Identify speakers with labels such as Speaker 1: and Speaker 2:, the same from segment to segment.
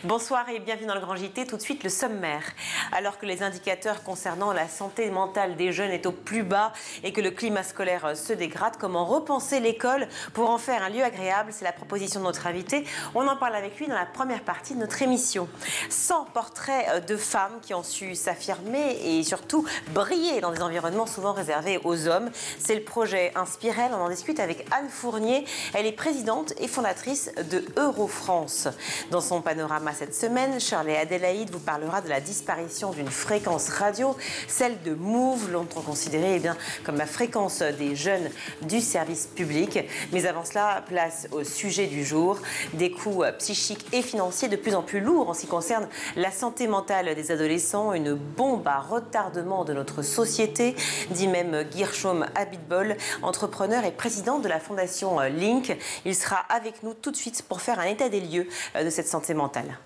Speaker 1: Bonsoir et bienvenue dans le Grand JT. Tout de suite, le sommaire. Alors que les indicateurs concernant la santé mentale des jeunes est au plus bas et que le climat scolaire se dégrade, comment repenser l'école pour en faire un lieu agréable? C'est la proposition de notre invité. On en parle avec lui dans la première partie de notre émission. 100 portraits de femmes qui ont su s'affirmer et surtout briller dans des environnements souvent réservés aux hommes. C'est le projet Inspirel. On en discute avec Anne Fournier. Elle est présidente et fondatrice de Eurofrance. Dans son panorama cette semaine, Shirley Adélaïde vous parlera de la disparition d'une fréquence radio, celle de Move, longtemps considérée comme la fréquence des jeunes du service public. Mais avant cela, place au sujet du jour, des coûts psychiques et financiers de plus en plus lourds en ce qui concerne la santé mentale des adolescents, une bombe à retardement de notre société, dit même Guillaume Abitbol, entrepreneur et président de la fondation Link. Il sera avec nous tout de suite pour faire un état des lieux de cette santé mentale.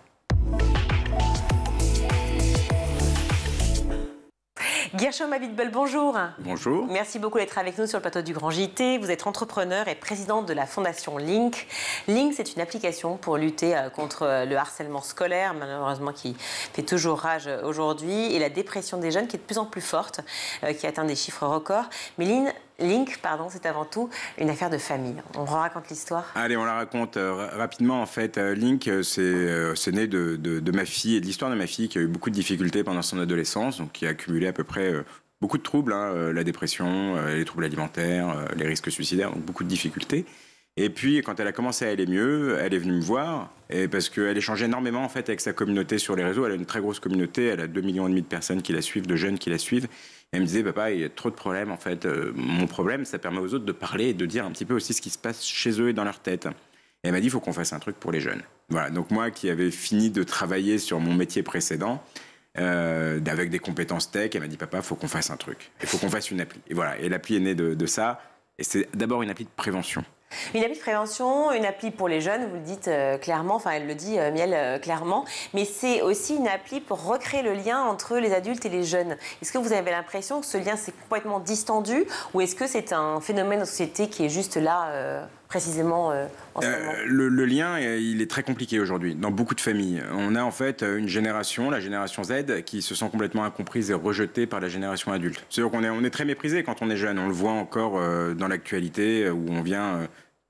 Speaker 1: Guillaume Abitbol, bonjour.
Speaker 2: Bonjour.
Speaker 1: Merci beaucoup d'être avec nous sur le plateau du Grand JT. Vous êtes entrepreneur et président de la fondation Link. Link, c'est une application pour lutter contre le harcèlement scolaire, malheureusement qui fait toujours rage aujourd'hui, et la dépression des jeunes qui est de plus en plus forte, qui atteint des chiffres records. Mais Link, c'est avant tout une affaire de famille. On raconte l'histoire.
Speaker 2: Allez, on la raconte rapidement. En fait, Link, c'est né de ma fille et de l'histoire de ma fille qui a eu beaucoup de difficultés pendant son adolescence, donc qui a accumulé à peu près beaucoup de troubles, la dépression, les troubles alimentaires, les risques suicidaires, donc beaucoup de difficultés. Et puis, quand elle a commencé à aller mieux, elle est venue me voir, et parce qu'elle échange énormément en fait avec sa communauté sur les réseaux. Elle a une très grosse communauté, elle a 2,5 millions de personnes qui la suivent, de jeunes qui la suivent. Elle me disait, papa, il y a trop de problèmes en fait. Mon problème, ça permet aux autres de parler et de dire un petit peu aussi ce qui se passe chez eux et dans leur tête. Et elle m'a dit, il faut qu'on fasse un truc pour les jeunes. Voilà, donc moi qui avais fini de travailler sur mon métier précédent, avec des compétences tech, elle m'a dit, papa, il faut qu'on fasse un truc. Il faut qu'on fasse une appli. Et voilà, et l'appli est née de ça. Et c'est d'abord une appli de prévention.
Speaker 1: Une appli de prévention, une appli pour les jeunes, vous le dites clairement, enfin elle le dit Miel clairement, mais c'est aussi une appli pour recréer le lien entre les adultes et les jeunes. Est-ce que vous avez l'impression que ce lien s'est complètement distendu ou est-ce que c'est un phénomène de société qui est juste là précisément en ce moment?
Speaker 2: Le lien, il est très compliqué aujourd'hui dans beaucoup de familles. On a en fait une génération, la génération Z, qui se sent complètement incomprise et rejetée par la génération adulte. C'est-à-dire qu'on est très méprisé quand on est jeune. On le voit encore dans l'actualité où on vient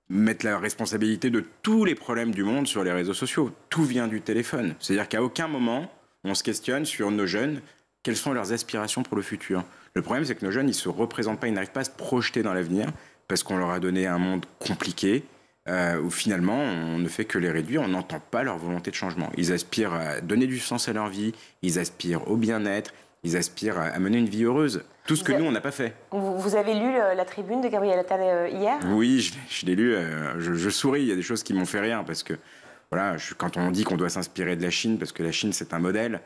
Speaker 2: mettre la responsabilité de tous les problèmes du monde sur les réseaux sociaux. Tout vient du téléphone. C'est-à-dire qu'à aucun moment, on se questionne sur nos jeunes, quelles sont leurs aspirations pour le futur. Le problème, c'est que nos jeunes, ils ne se représentent pas, ils n'arrivent pas à se projeter dans l'avenir parce qu'on leur a donné un monde compliqué où finalement, on ne fait que les réduire, on n'entend pas leur volonté de changement. Ils aspirent à donner du sens à leur vie, ils aspirent au bien-être, ils aspirent à mener une vie heureuse. Tout ce que nous, on n'a pas fait.
Speaker 1: Vous avez lu la tribune de Gabriel Attal hier?
Speaker 2: Oui, je l'ai lu. Je souris. Il y a des choses qui m'ont fait rire parce que, voilà, quand on dit qu'on doit s'inspirer de la Chine, parce que la Chine, c'est un modèle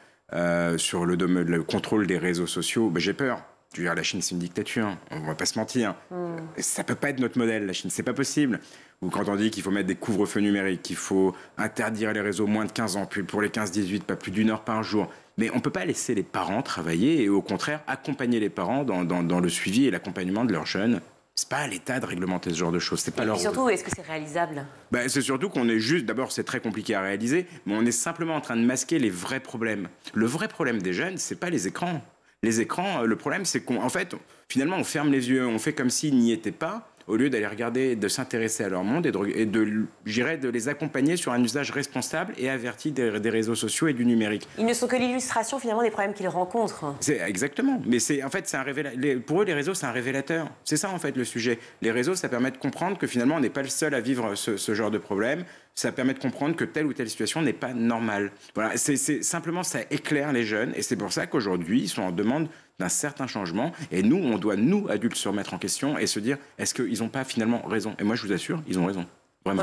Speaker 2: sur le contrôle des réseaux sociaux, j'ai peur. Je veux dire, la Chine, c'est une dictature. On ne va pas se mentir. Ça ne peut pas être notre modèle, la Chine. C'est pas possible. Ou quand on dit qu'il faut mettre des couvre-feux numériques, qu'il faut interdire les réseaux moins de 15 ans, puis pour les 15-18, pas plus d'1 heure par jour. Mais on ne peut pas laisser les parents travailler et au contraire accompagner les parents dans le suivi et l'accompagnement de leurs jeunes. C'est pas à l'État de réglementer ce genre de choses. C'est pas leur rôle.
Speaker 1: Et surtout, est-ce que c'est réalisable?
Speaker 2: C'est surtout qu'on est juste, d'abord c'est très compliqué à réaliser, mais on est simplement en train de masquer les vrais problèmes. Le vrai problème des jeunes, c'est pas les écrans. Les écrans, le problème c'est qu'en fait, finalement on ferme les yeux, on fait comme s'ils n'y étaient pas, au lieu d'aller regarder, de s'intéresser à leur monde et de les accompagner sur un usage responsable et averti des réseaux sociaux et du numérique.
Speaker 1: Ils ne sont que l'illustration finalement des problèmes qu'ils rencontrent.
Speaker 2: Exactement. Mais en fait, pour eux, les réseaux, c'est un révélateur. C'est ça en fait le sujet. Les réseaux, ça permet de comprendre que finalement, on n'est pas le seul à vivre ce genre de problème. Ça permet de comprendre que telle ou telle situation n'est pas normale. Voilà, simplement, ça éclaire les jeunes et c'est pour ça qu'aujourd'hui, ils sont en demande d'un certain changement. Et nous, on doit, nous, adultes, se remettre en question et se dire, est-ce qu'ils n'ont pas finalement raison? Et moi, je vous assure, ils ont raison.
Speaker 1: Oui,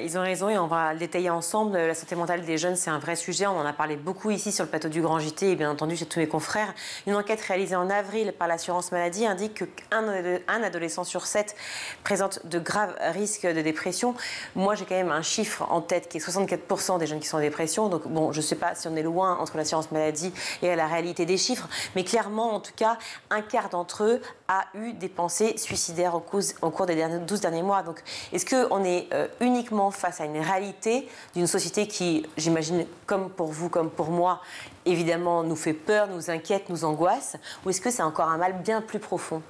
Speaker 1: ils ont raison et on va le détailler ensemble. La santé mentale des jeunes, c'est un vrai sujet. On en a parlé beaucoup ici sur le plateau du Grand JT et bien entendu chez tous mes confrères. Une enquête réalisée en avril par l'assurance maladie indique qu'un adolescent sur 7 présente de graves risques de dépression. Moi, j'ai quand même un chiffre en tête qui est 64% des jeunes qui sont en dépression. Donc bon, je ne sais pas si on est loin entre l'assurance maladie et la réalité des chiffres, mais clairement, en tout cas, un quart d'entre eux a eu des pensées suicidaires au cours des 12 derniers mois. Donc, est-ce qu'on est uniquement face à une réalité d'une société qui, j'imagine, comme pour vous, comme pour moi, évidemment, nous fait peur, nous inquiète, nous angoisse, ou est-ce que c'est encore un mal bien plus profond?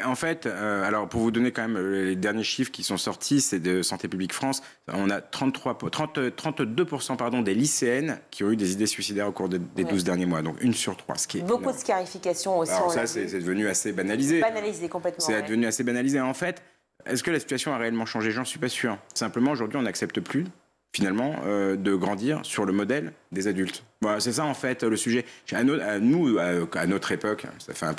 Speaker 2: En fait, alors pour vous donner quand même les derniers chiffres qui sont sortis, c'est de Santé publique France, on a 32% des lycéennes qui ont eu des idées suicidaires au cours des 12 derniers mois, donc 1 sur 3, ce qui est
Speaker 1: beaucoup
Speaker 2: énorme.
Speaker 1: de scarification aussi.
Speaker 2: Alors ça, c'est devenu assez banalisé.
Speaker 1: Banalisé complètement.
Speaker 2: C'est devenu assez banalisé. En fait, est-ce que la situation a réellement changé? J'en suis pas sûr. Simplement, aujourd'hui, on n'accepte plus finalement, de grandir sur le modèle des adultes. Voilà, c'est ça en fait le sujet. À notre époque, ça fait un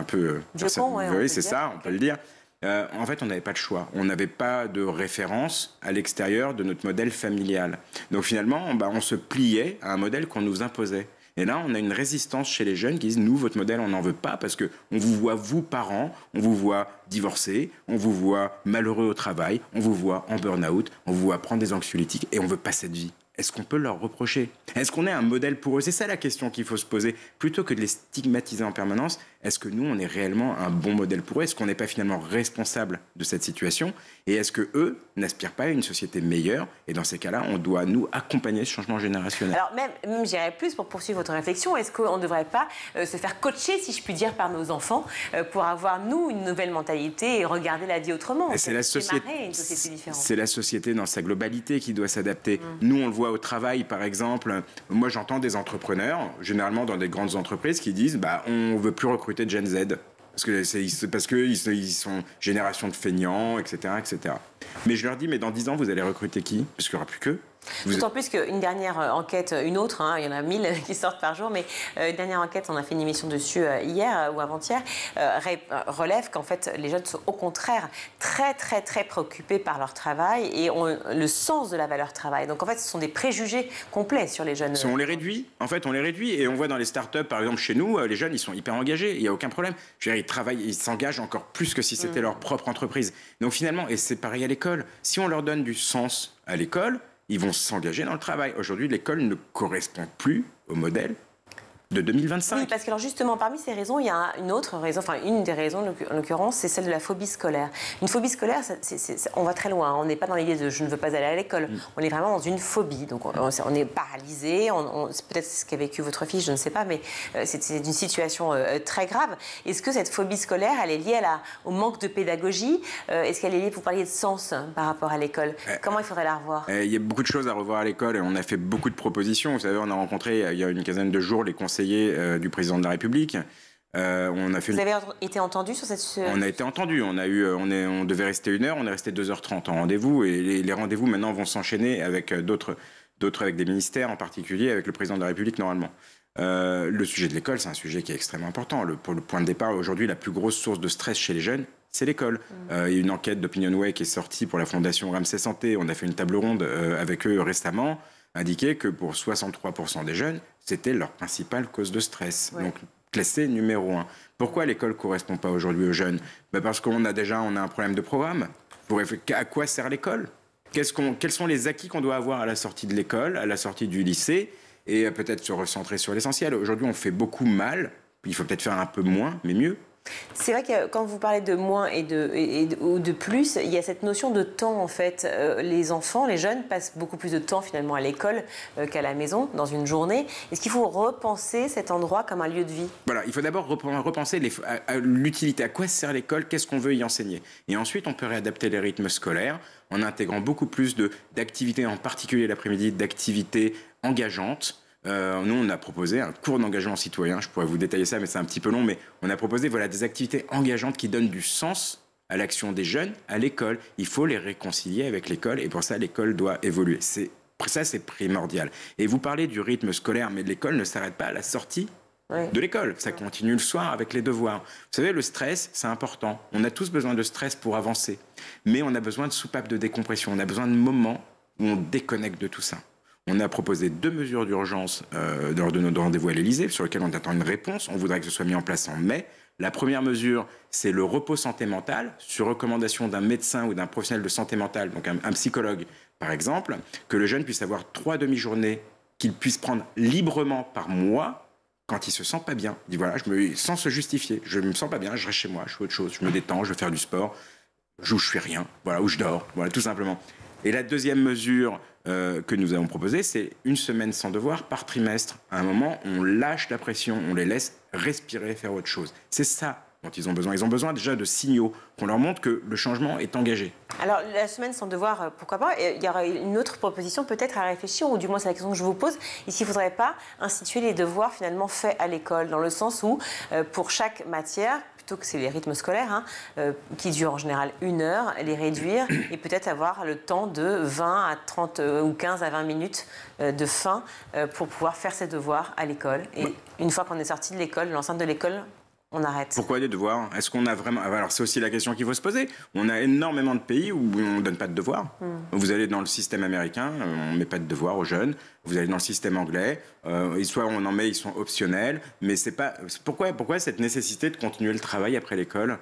Speaker 2: peu, oui, c'est ça, on peut le dire. En fait, on n'avait pas de choix. On n'avait pas de référence à l'extérieur de notre modèle familial. Donc finalement, on se pliait à un modèle qu'on nous imposait. Et là, on a une résistance chez les jeunes qui disent « Nous, votre modèle, on n'en veut pas parce qu'on vous voit, vous, parents, on vous voit divorcé, on vous voit malheureux au travail, on vous voit en burn-out, on vous voit prendre des anxiolytiques et on ne veut pas cette vie. » Est-ce qu'on peut leur reprocher? Est-ce qu'on est un modèle pour eux? C'est ça la question qu'il faut se poser. Plutôt que de les stigmatiser en permanence, est-ce que nous, on est réellement un bon modèle pour eux? Est-ce qu'on n'est pas finalement responsable de cette situation? Et est-ce qu'eux n'aspirent pas à une société meilleure? Et dans ces cas-là, on doit, nous, accompagner ce changement générationnel.
Speaker 1: Alors même j'irais plus pour poursuivre votre réflexion. Est-ce qu'on ne devrait pas se faire coacher, si je puis dire, par nos enfants pour avoir, nous, une nouvelle mentalité et regarder la vie autrement?
Speaker 2: C'est la société,
Speaker 1: une société différente.
Speaker 2: C'est la société dans sa globalité qui doit s'adapter. Nous, on le voit au travail, par exemple. Moi, j'entends des entrepreneurs, généralement dans des grandes entreprises, qui disent on ne veut plus recruter de Gen Z. Parce qu'ils sont génération de feignants, etc., etc. Mais je leur dis, mais dans 10 ans, vous allez recruter qui? Parce qu'il n'y aura plus qu'eux.
Speaker 1: D'autant plus qu'une dernière enquête, une autre, il y en a 1000 qui sortent par jour, mais une dernière enquête, on a fait une émission dessus hier ou avant-hier, relève qu'en fait les jeunes sont au contraire très très très préoccupés par leur travail et ont le sens de la valeur travail. Donc en fait ce sont des préjugés complets sur les jeunes.
Speaker 2: On les réduit, et on voit dans les startups par exemple chez nous, les jeunes ils sont hyper engagés, il n'y a aucun problème. Je veux dire, ils travaillent, ils s'engagent encore plus que si c'était leur propre entreprise. Donc finalement, et c'est pareil à l'école, si on leur donne du sens à l'école, ils vont s'engager dans le travail. Aujourd'hui, l'école ne correspond plus au modèle de 2025.
Speaker 1: Oui, parce que alors justement, parmi ces raisons, il y a une autre raison, enfin une des raisons en l'occurrence, c'est celle de la phobie scolaire. Une phobie scolaire, on va très loin, on n'est pas dans l'idée de je ne veux pas aller à l'école, on est vraiment dans une phobie, donc on est paralysé, c'est peut-être ce qu'a vécu votre fille, je ne sais pas, mais c'est une situation très grave. Est-ce que cette phobie scolaire, elle est liée au manque de pédagogie? Est-ce qu'elle est liée, vous parliez de sens par rapport à l'école? Comment il faudrait la revoir? Il
Speaker 2: y a beaucoup de choses à revoir à l'école et on a fait beaucoup de propositions. Vous savez, on a rencontré il y a une quinzaine de jours les conseillers du président de la République.
Speaker 1: Vous avez été entendu sur cette...
Speaker 2: On a été entendu. On devait rester 1 heure, on est resté 2h30 en rendez-vous. Et les rendez-vous maintenant vont s'enchaîner avec d'autres avec des ministères, en particulier avec le président de la République normalement. Le sujet de l'école, c'est un sujet qui est extrêmement important. Pour le point de départ, aujourd'hui, la plus grosse source de stress chez les jeunes, c'est l'école. Il y a une enquête d'OpinionWay qui est sortie pour la Fondation Ramsay Santé. On a fait une table ronde avec eux récemment, indiqué que pour 63% des jeunes, c'était leur principale cause de stress. Ouais. Donc, classé numéro 1. Pourquoi l'école ne correspond pas aujourd'hui aux jeunes? Parce qu'on a un problème de programme. À quoi sert l'école? Quels sont les acquis qu'on doit avoir à la sortie de l'école, à la sortie du lycée, et peut-être se recentrer sur l'essentiel. Aujourd'hui, on fait beaucoup mal. Il faut peut-être faire un peu moins, mais mieux.
Speaker 1: C'est vrai que quand vous parlez de moins ou de plus, il y a cette notion de temps en fait. Les enfants, les jeunes passent beaucoup plus de temps finalement à l'école qu'à la maison dans une journée. Est-ce qu'il faut repenser cet endroit comme un lieu de vie? Voilà,
Speaker 2: il faut d'abord repenser l'utilité. À quoi sert l'école? Qu'est-ce qu'on veut y enseigner? Et ensuite, on peut réadapter les rythmes scolaires en intégrant beaucoup plus d'activités, en particulier l'après-midi, d'activités engageantes. Nous, on a proposé un cours d'engagement citoyen. Je pourrais vous détailler ça, mais c'est un petit peu long. Mais on a proposé des activités engageantes qui donnent du sens à l'action des jeunes à l'école. Il faut les réconcilier avec l'école et pour ça, l'école doit évoluer. Ça, c'est primordial. Et vous parlez du rythme scolaire, mais l'école ne s'arrête pas à la sortie de l'école. Ça continue le soir avec les devoirs. Vous savez, le stress, c'est important. On a tous besoin de stress pour avancer. Mais on a besoin de soupapes de décompression. On a besoin de moments où on déconnecte de tout ça. On a proposé 2 mesures d'urgence lors de nos rendez-vous à l'Élysée, sur lesquelles on attend une réponse. On voudrait que ce soit mis en place en mai. La première mesure, c'est le repos santé mentale, sur recommandation d'un médecin ou d'un professionnel de santé mentale, donc un psychologue par exemple, que le jeune puisse avoir 3 demi-journées qu'il puisse prendre librement par mois quand il se sent pas bien. Il dit voilà, sans se justifier, je me sens pas bien, je reste chez moi, je fais autre chose, je me détends, je vais faire du sport, où je fais rien, voilà, où je dors, voilà, tout simplement. Et la deuxième mesure que nous avons proposée, c'est 1 semaine sans devoir par trimestre. À un moment, on lâche la pression, on les laisse respirer, faire autre chose. C'est ça dont ils ont besoin. Ils ont besoin déjà de signaux, qu'on leur montre que le changement est engagé.
Speaker 1: Alors, la semaine sans devoir, pourquoi pas? Il y aura une autre proposition peut-être à réfléchir, ou du moins c'est la question que je vous pose. Ici, il ne faudrait pas instituer les devoirs finalement faits à l'école, dans le sens où, pour chaque matière, plutôt que c'est les rythmes scolaires, qui durent en général 1 heure, les réduire et peut-être avoir le temps de 20 à 30 ou 15 à 20 minutes de fin pour pouvoir faire ses devoirs à l'école. Et une fois qu'on est sorti de l'école, l'enceinte de l'école, on arrête.
Speaker 2: Pourquoi des devoirs? Est-ce qu'on a vraiment... Alors c'est aussi la question qu'il faut se poser. On a énormément de pays où on ne donne pas de devoirs. Vous allez dans le système américain, on ne met pas de devoirs aux jeunes. Vous allez dans le système anglais, soit on en met, ils sont optionnels. Mais c'est pas... Pourquoi cette nécessité de continuer le travail après l'école?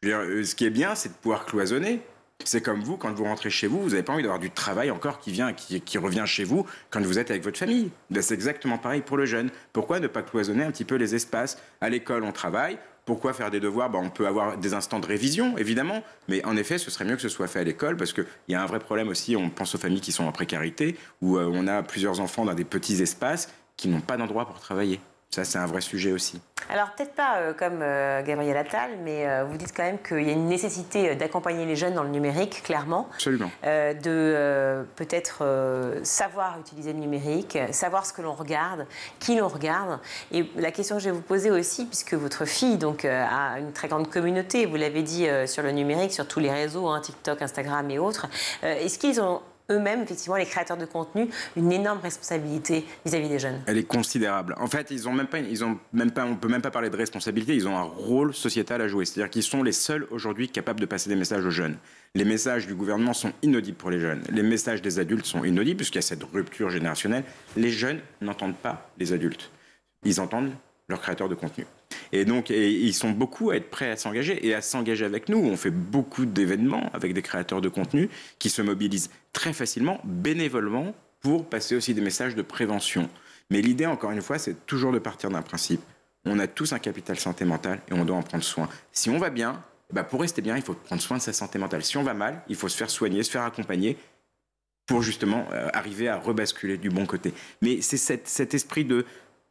Speaker 2: Je veux dire, ce qui est bien, c'est de pouvoir cloisonner. C'est comme vous, quand vous rentrez chez vous, vous n'avez pas envie d'avoir du travail encore qui revient chez vous quand vous êtes avec votre famille. Ben, c'est exactement pareil pour le jeune. Pourquoi ne pas cloisonner un petit peu les espaces? À l'école, on travaille. Pourquoi faire des devoirs? On peut avoir des instants de révision, évidemment. Mais en effet, ce serait mieux que ce soit fait à l'école parce qu'il y a un vrai problème aussi. On pense aux familles qui sont en précarité, où on a plusieurs enfants dans des petits espaces qui n'ont pas d'endroit pour travailler. Ça, c'est un vrai sujet aussi.
Speaker 1: Alors, peut-être pas comme Gabriel Attal, mais vous dites quand même qu'il y a une nécessité d'accompagner les jeunes dans le numérique, clairement.
Speaker 2: Absolument.
Speaker 1: De peut-être savoir utiliser le numérique, savoir ce que l'on regarde, qui l'on regarde. Et la question que je vais vous poser aussi, puisque votre fille donc, a une très grande communauté, vous l'avez dit, sur le numérique, sur tous les réseaux, TikTok, Instagram et autres, est-ce qu'ils ont eux-mêmes, effectivement, les créateurs de contenu, une énorme responsabilité vis-à-vis des jeunes? Elle
Speaker 2: est considérable. En fait, on peut même pas parler de responsabilité, ils ont un rôle sociétal à jouer. C'est-à-dire qu'ils sont les seuls aujourd'hui capables de passer des messages aux jeunes. Les messages du gouvernement sont inaudibles pour les jeunes. Les messages des adultes sont inaudibles puisqu'il y a cette rupture générationnelle. Les jeunes n'entendent pas les adultes. Ils entendent leurs créateurs de contenu. Et donc, ils sont beaucoup à être prêts à s'engager et à s'engager avec nous. On fait beaucoup d'événements avec des créateurs de contenu qui se mobilisent très facilement, bénévolement, pour passer aussi des messages de prévention. Mais l'idée, encore une fois, c'est toujours de partir d'un principe. On a tous un capital santé mentale et on doit en prendre soin. Si on va bien, pour rester bien, il faut prendre soin de sa santé mentale. Si on va mal, il faut se faire soigner, se faire accompagner pour justement arriver à rebasculer du bon côté. Mais c'est cet esprit de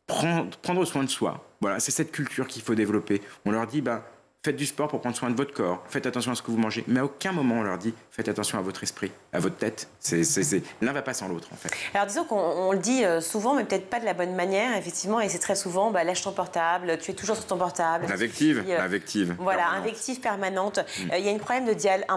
Speaker 2: prendre soin de soi. Voilà, c'est cette culture qu'il faut développer. On leur dit, faites du sport pour prendre soin de votre corps, faites attention à ce que vous mangez. Mais à aucun moment on leur dit, faites attention à votre esprit, à votre tête. L'un va pas sans l'autre, en fait.
Speaker 1: Alors disons qu'on le dit souvent, mais peut-être pas de la bonne manière, effectivement, et c'est très souvent, lâche ton portable, tu es toujours sur ton portable.
Speaker 2: Invective.
Speaker 1: Voilà,
Speaker 2: permanente.
Speaker 1: invective permanente. Il y a un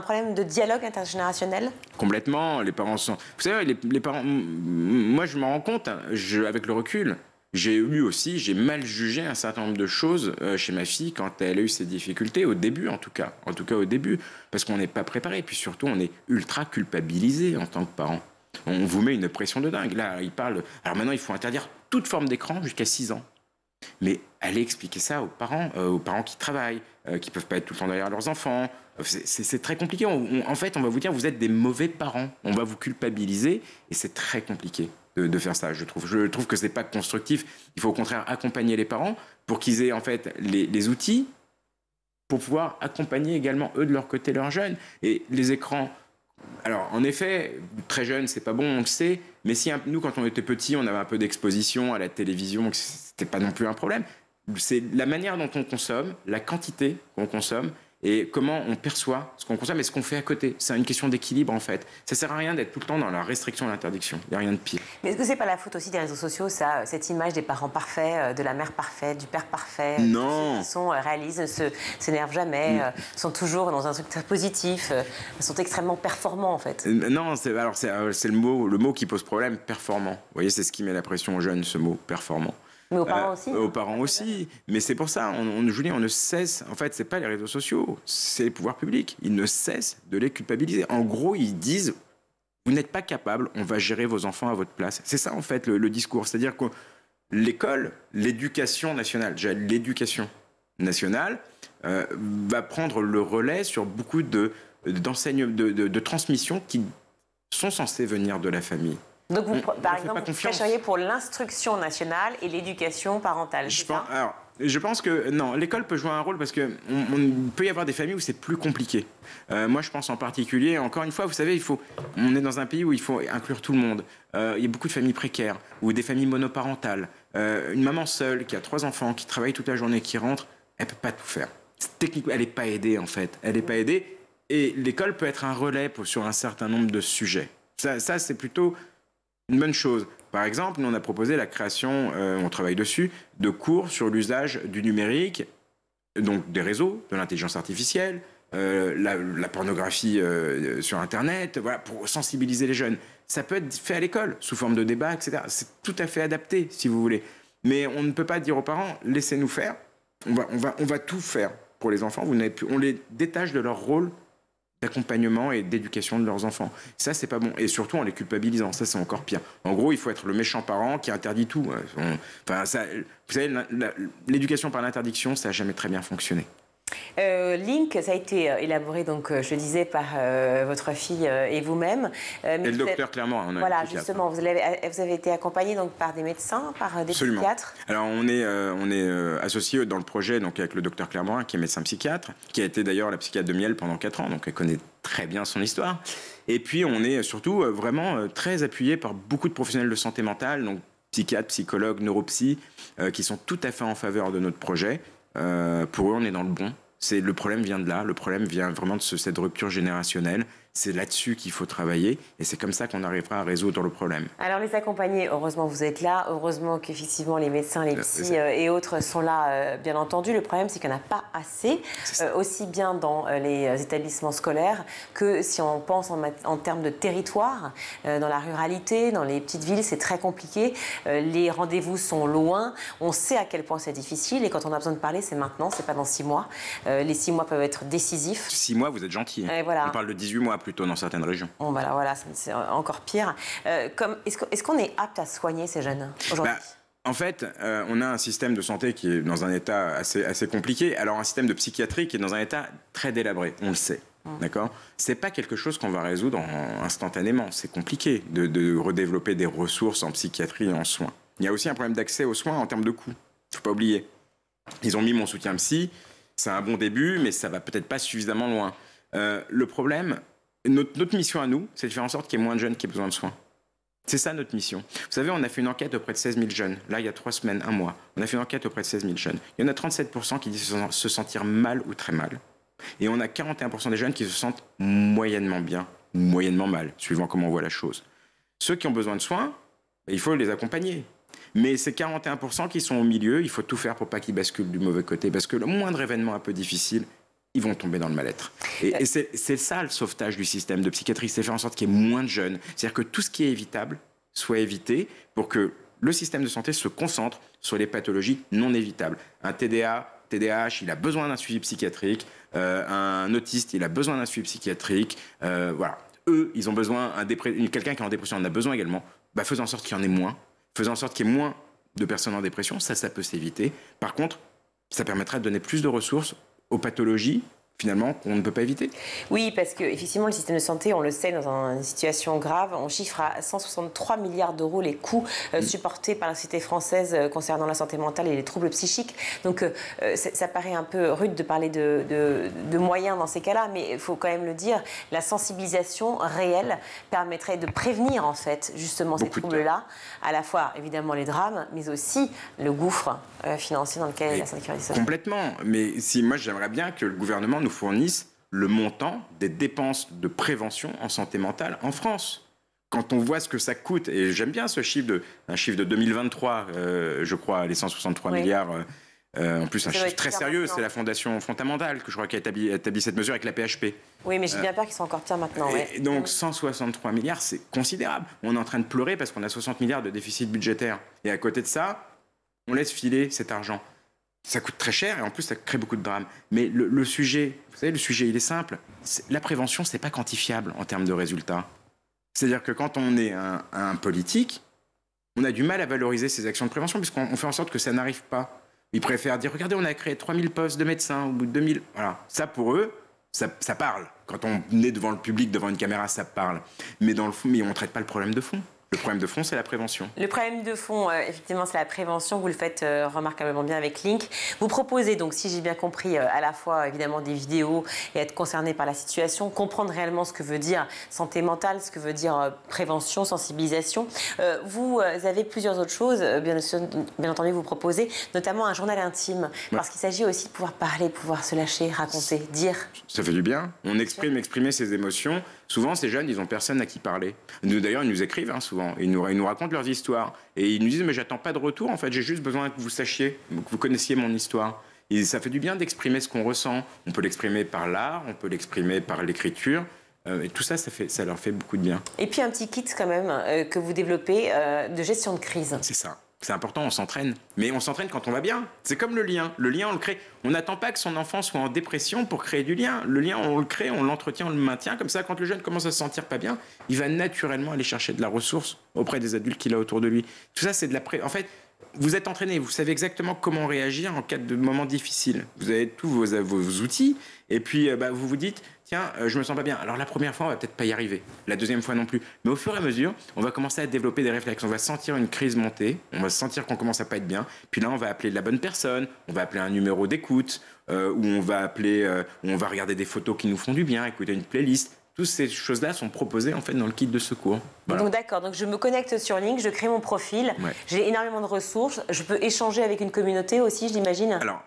Speaker 1: problème de dialogue intergénérationnel?
Speaker 2: Complètement. Les parents sont... Vous savez, les parents... Moi, je m'en rends compte, avec le recul. J'ai mal jugé un certain nombre de choses chez ma fille quand elle a eu ses difficultés, au début en tout cas au début, parce qu'on n'est pas préparé, puis surtout on est ultra culpabilisé en tant que parent. On vous met une pression de dingue. Là, alors maintenant il faut interdire toute forme d'écran jusqu'à 6 ans. Mais allez expliquer ça aux parents qui travaillent, qui peuvent pas être tout le temps derrière leurs enfants. C'est très compliqué. En fait, on va vous dire, vous êtes des mauvais parents. On va vous culpabiliser et c'est très compliqué de faire ça, je trouve. Je trouve que c'est pas constructif. Il faut au contraire accompagner les parents pour qu'ils aient en fait les outils pour pouvoir accompagner également eux de leur côté leurs jeunes. Et les écrans, alors en effet, très jeune, c'est pas bon, on le sait, mais si nous quand on était petits, on avait un peu d'exposition à la télévision, c'était pas non plus un problème. C'est la manière dont on consomme, la quantité qu'on consomme, et comment on perçoit ce qu'on consomme et ce qu'on fait à côté. C'est une question d'équilibre, en fait. Ça sert à rien d'être tout le temps dans la restriction et l'interdiction. Il n'y a rien de pire.
Speaker 1: Mais est-ce que c'est pas la faute aussi des réseaux sociaux, ça, cette image des parents parfaits, de la mère parfaite, du père parfait?
Speaker 2: Non.
Speaker 1: Qui sont réalistes, ne s'énervent jamais, sont toujours dans un truc très positif, sont extrêmement performants, en fait.
Speaker 2: Non, c'est le mot qui pose problème, performant. Vous voyez, c'est ce qui met la pression aux jeunes, ce mot, performant.
Speaker 1: Mais aux parents aussi.
Speaker 2: Aux parents aussi. Mais c'est pour ça, Julie, on ne cesse... En fait, c'est pas les réseaux sociaux, c'est les pouvoirs publics. Ils ne cessent de les culpabiliser. En gros, ils disent, vous n'êtes pas capable, on va gérer vos enfants à votre place. C'est ça, en fait, le discours. C'est-à-dire que l'école, l'éducation nationale va prendre le relais sur beaucoup de transmissions qui sont censées venir de la famille.
Speaker 1: Donc, vous, par exemple, vous prêcheriez pour l'instruction nationale et l'éducation parentale, c'est ça?
Speaker 2: Alors, je pense que non, l'école peut jouer un rôle parce que on peut y avoir des familles où c'est plus compliqué. Moi, je pense en particulier, encore une fois, vous savez, on est dans un pays où il faut inclure tout le monde. Il y a beaucoup de familles précaires ou des familles monoparentales. Une maman seule qui a 3 enfants, qui travaille toute la journée, qui rentre, elle peut pas tout faire. Techniquement, elle n'est pas aidée en fait. Elle n'est pas aidée et l'école peut être un relais sur un certain nombre de sujets. Ça c'est plutôt une bonne chose. Par exemple, nous, on a proposé la création, on travaille dessus, de cours sur l'usage du numérique, donc des réseaux, de l'intelligence artificielle, la pornographie sur Internet, voilà, pour sensibiliser les jeunes. Ça peut être fait à l'école, sous forme de débat, etc. C'est tout à fait adapté, si vous voulez. Mais on ne peut pas dire aux parents, laissez-nous faire, on va tout faire pour les enfants. On les détache de leur rôle d'accompagnement et d'éducation de leurs enfants. Ça, c'est pas bon. Et surtout en les culpabilisant. Ça, c'est encore pire. En gros, il faut être le méchant parent qui interdit tout. Enfin, ça, vous savez, l'éducation par l'interdiction, ça n'a jamais très bien fonctionné.
Speaker 1: Link, ça a été élaboré, donc, je disais, par votre fille et vous-même.
Speaker 2: Et le docteur, clairement.
Speaker 1: Voilà, justement, vous avez été accompagné donc, par des médecins, par des psychiatres.
Speaker 2: Alors, on est associé dans le projet donc, avec le docteur Clermont, qui est médecin psychiatre, qui a été d'ailleurs la psychiatre de Miel pendant 4 ans, donc elle connaît très bien son histoire. Et puis, on est surtout vraiment très appuyé par beaucoup de professionnels de santé mentale, donc psychiatres, psychologues, neuropsy, qui sont tout à fait en faveur de notre projet. Pour eux, on est dans le bon. Le problème vient de là. Le problème vient vraiment de cette rupture générationnelle. C'est là-dessus qu'il faut travailler et c'est comme ça qu'on arrivera à résoudre le problème.
Speaker 1: Alors les accompagner, heureusement vous êtes là, heureusement qu'effectivement les médecins, les psys et autres sont là, bien entendu. Le problème c'est qu'il n'y en a pas assez, aussi bien dans les établissements scolaires que si on pense en termes de territoire, dans la ruralité, dans les petites villes, c'est très compliqué. Les rendez-vous sont loin, on sait à quel point c'est difficile et quand on a besoin de parler, c'est maintenant, c'est pas dans 6 mois. Les 6 mois peuvent être décisifs.
Speaker 2: 6 mois, vous êtes gentil.
Speaker 1: Voilà.
Speaker 2: On parle de 18 mois plutôt dans certaines régions.
Speaker 1: Bon, voilà, c'est encore pire. Est-ce qu'on est apte à soigner ces jeunes aujourd'hui?
Speaker 2: En fait, on a un système de santé qui est dans un état assez compliqué. Alors, un système de psychiatrie qui est dans un état très délabré, on le sait. D'accord ? C'est pas quelque chose qu'on va résoudre instantanément. C'est compliqué de redévelopper des ressources en psychiatrie et en soins. Il y a aussi un problème d'accès aux soins en termes de coûts. Il ne faut pas oublier. Ils ont mis mon soutien psy. C'est un bon début, mais ça va peut-être pas suffisamment loin. Le problème, notre mission à nous, c'est de faire en sorte qu'il y ait moins de jeunes qui aient besoin de soins. C'est ça notre mission. Vous savez, on a fait une enquête auprès de 16 000 jeunes. Là, il y a 3 semaines, 1 mois. On a fait une enquête auprès de 16 000 jeunes. Il y en a 37% qui disent se sentir mal ou très mal. Et on a 41% des jeunes qui se sentent moyennement bien ou moyennement mal, suivant comment on voit la chose. Ceux qui ont besoin de soins, il faut les accompagner. Mais ces 41% qui sont au milieu, il faut tout faire pour pas qu'ils basculent du mauvais côté. Parce que le moindre événement un peu difficile, ils vont tomber dans le mal-être. Et c'est ça le sauvetage du système de psychiatrie, c'est faire en sorte qu'il y ait moins de jeunes. C'est-à-dire que tout ce qui est évitable soit évité pour que le système de santé se concentre sur les pathologies non évitables. Un TDAH, il a besoin d'un suivi psychiatrique. Un autiste, il a besoin d'un suivi psychiatrique. Voilà. Eux, ils ont besoin, quelqu'un qui est en dépression en a besoin également. Faisons en sorte qu'il y en ait moins. Faisons en sorte qu'il y ait moins de personnes en dépression. Ça peut s'éviter. Par contre, ça permettra de donner plus de ressources aux pathologies, finalement, qu'on ne peut pas éviter.
Speaker 1: Oui, parce que effectivement, le système de santé, on le sait, dans une situation grave, on chiffre à 163 milliards d'euros les coûts supportés par la société française concernant la santé mentale et les troubles psychiques. Donc, ça paraît un peu rude de parler de moyens dans ces cas-là, mais il faut quand même le dire, la sensibilisation réelle permettrait de prévenir, en fait, justement ces troubles-là, à la fois, évidemment, les drames, mais aussi le gouffre financier dans lequel la sécurité sociale.
Speaker 2: Complètement. Mais moi, j'aimerais bien que le gouvernement nous fournisse le montant des dépenses de prévention en santé mentale en France. Quand on voit ce que ça coûte, et j'aime bien ce chiffre, un chiffre de 2023, je crois, les 163 milliards. En plus, un chiffre très sérieux, c'est la Fondation fondamentale que je crois qui a établi cette mesure avec la PHP.
Speaker 1: Oui, mais j'ai bien peur qu'ils soient encore pire maintenant.
Speaker 2: Et donc 163 milliards, c'est considérable. On est en train de pleurer parce qu'on a 60 milliards de déficit budgétaire. Et à côté de ça, on laisse filer cet argent. Ça coûte très cher et en plus, ça crée beaucoup de drames. Mais le sujet, vous savez, le sujet, il est simple. La prévention, c'est pas quantifiable en termes de résultats. C'est-à-dire que quand on est un politique, on a du mal à valoriser ces actions de prévention puisqu'on fait en sorte que ça n'arrive pas. Ils préfèrent dire, regardez, on a créé 3000 postes de médecins au bout de 2000. Voilà. Ça, pour eux, ça parle. Quand on est devant le public, devant une caméra, ça parle. Mais dans le fond, on ne traite pas le problème de fond. Le problème de fond, c'est la prévention.
Speaker 1: Le problème de fond, effectivement, c'est la prévention. Vous le faites remarquablement bien avec Link. Vous proposez donc, si j'ai bien compris, à la fois évidemment des vidéos et être concerné par la situation, comprendre réellement ce que veut dire santé mentale, ce que veut dire prévention, sensibilisation. Vous avez plusieurs autres choses, bien entendu, vous proposez, notamment un journal intime, parce qu'il s'agit aussi de pouvoir parler, pouvoir se lâcher, raconter, dire. Ça
Speaker 2: fait du bien. On exprimer ses émotions. Souvent, ces jeunes, ils n'ont personne à qui parler. D'ailleurs, ils nous écrivent souvent. Ils nous racontent leurs histoires. Et ils nous disent, mais j'attends pas de retour. En fait, j'ai juste besoin que vous sachiez, que vous connaissiez mon histoire. Et ça fait du bien d'exprimer ce qu'on ressent. On peut l'exprimer par l'art, on peut l'exprimer par l'écriture. Et tout ça, ça leur fait beaucoup de bien.
Speaker 1: Et puis un petit kit quand même que vous développez de gestion de crise.
Speaker 2: C'est ça. C'est important, on s'entraîne. Mais on s'entraîne quand on va bien. C'est comme le lien. Le lien, on le crée. On n'attend pas que son enfant soit en dépression pour créer du lien. Le lien, on le crée, on l'entretient, on le maintient. Comme ça, quand le jeune commence à se sentir pas bien, il va naturellement aller chercher de la ressource auprès des adultes qu'il a autour de lui. Tout ça, c'est de la En fait, vous êtes entraîné, vous savez exactement comment réagir en cas de moments difficiles. Vous avez tous vos outils. Et puis, vous vous dites, tiens, je me sens pas bien. Alors la première fois, on va peut-être pas y arriver. La deuxième fois non plus. Mais au fur et à mesure, on va commencer à développer des réflexes. On va sentir une crise monter. On va sentir qu'on commence à pas être bien. Puis là, on va appeler la bonne personne. On va appeler un numéro d'écoute. Où on va où on va regarder des photos qui nous font du bien, écouter une playlist. Toutes ces choses-là sont proposées en fait dans le kit de secours. Voilà.
Speaker 1: Donc d'accord, donc je me connecte sur Link, je crée mon profil, j'ai énormément de ressources, je peux échanger avec une communauté aussi, j'imagine.
Speaker 2: Alors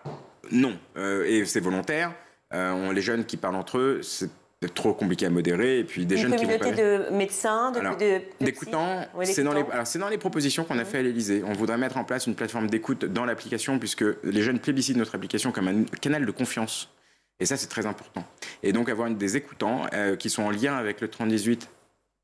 Speaker 2: non, et c'est volontaire. Les jeunes qui parlent entre eux, c'est trop compliqué à modérer. Et puis des jeunes qui vont
Speaker 1: communauté de médecins,
Speaker 2: d'écoutants. C'est dans les propositions qu'on a fait à l'Élysée. On voudrait mettre en place une plateforme d'écoute dans l'application, puisque les jeunes plébiscitent notre application comme un canal de confiance. Et ça, c'est très important. Et donc, avoir des écoutants qui sont en lien avec le 3018,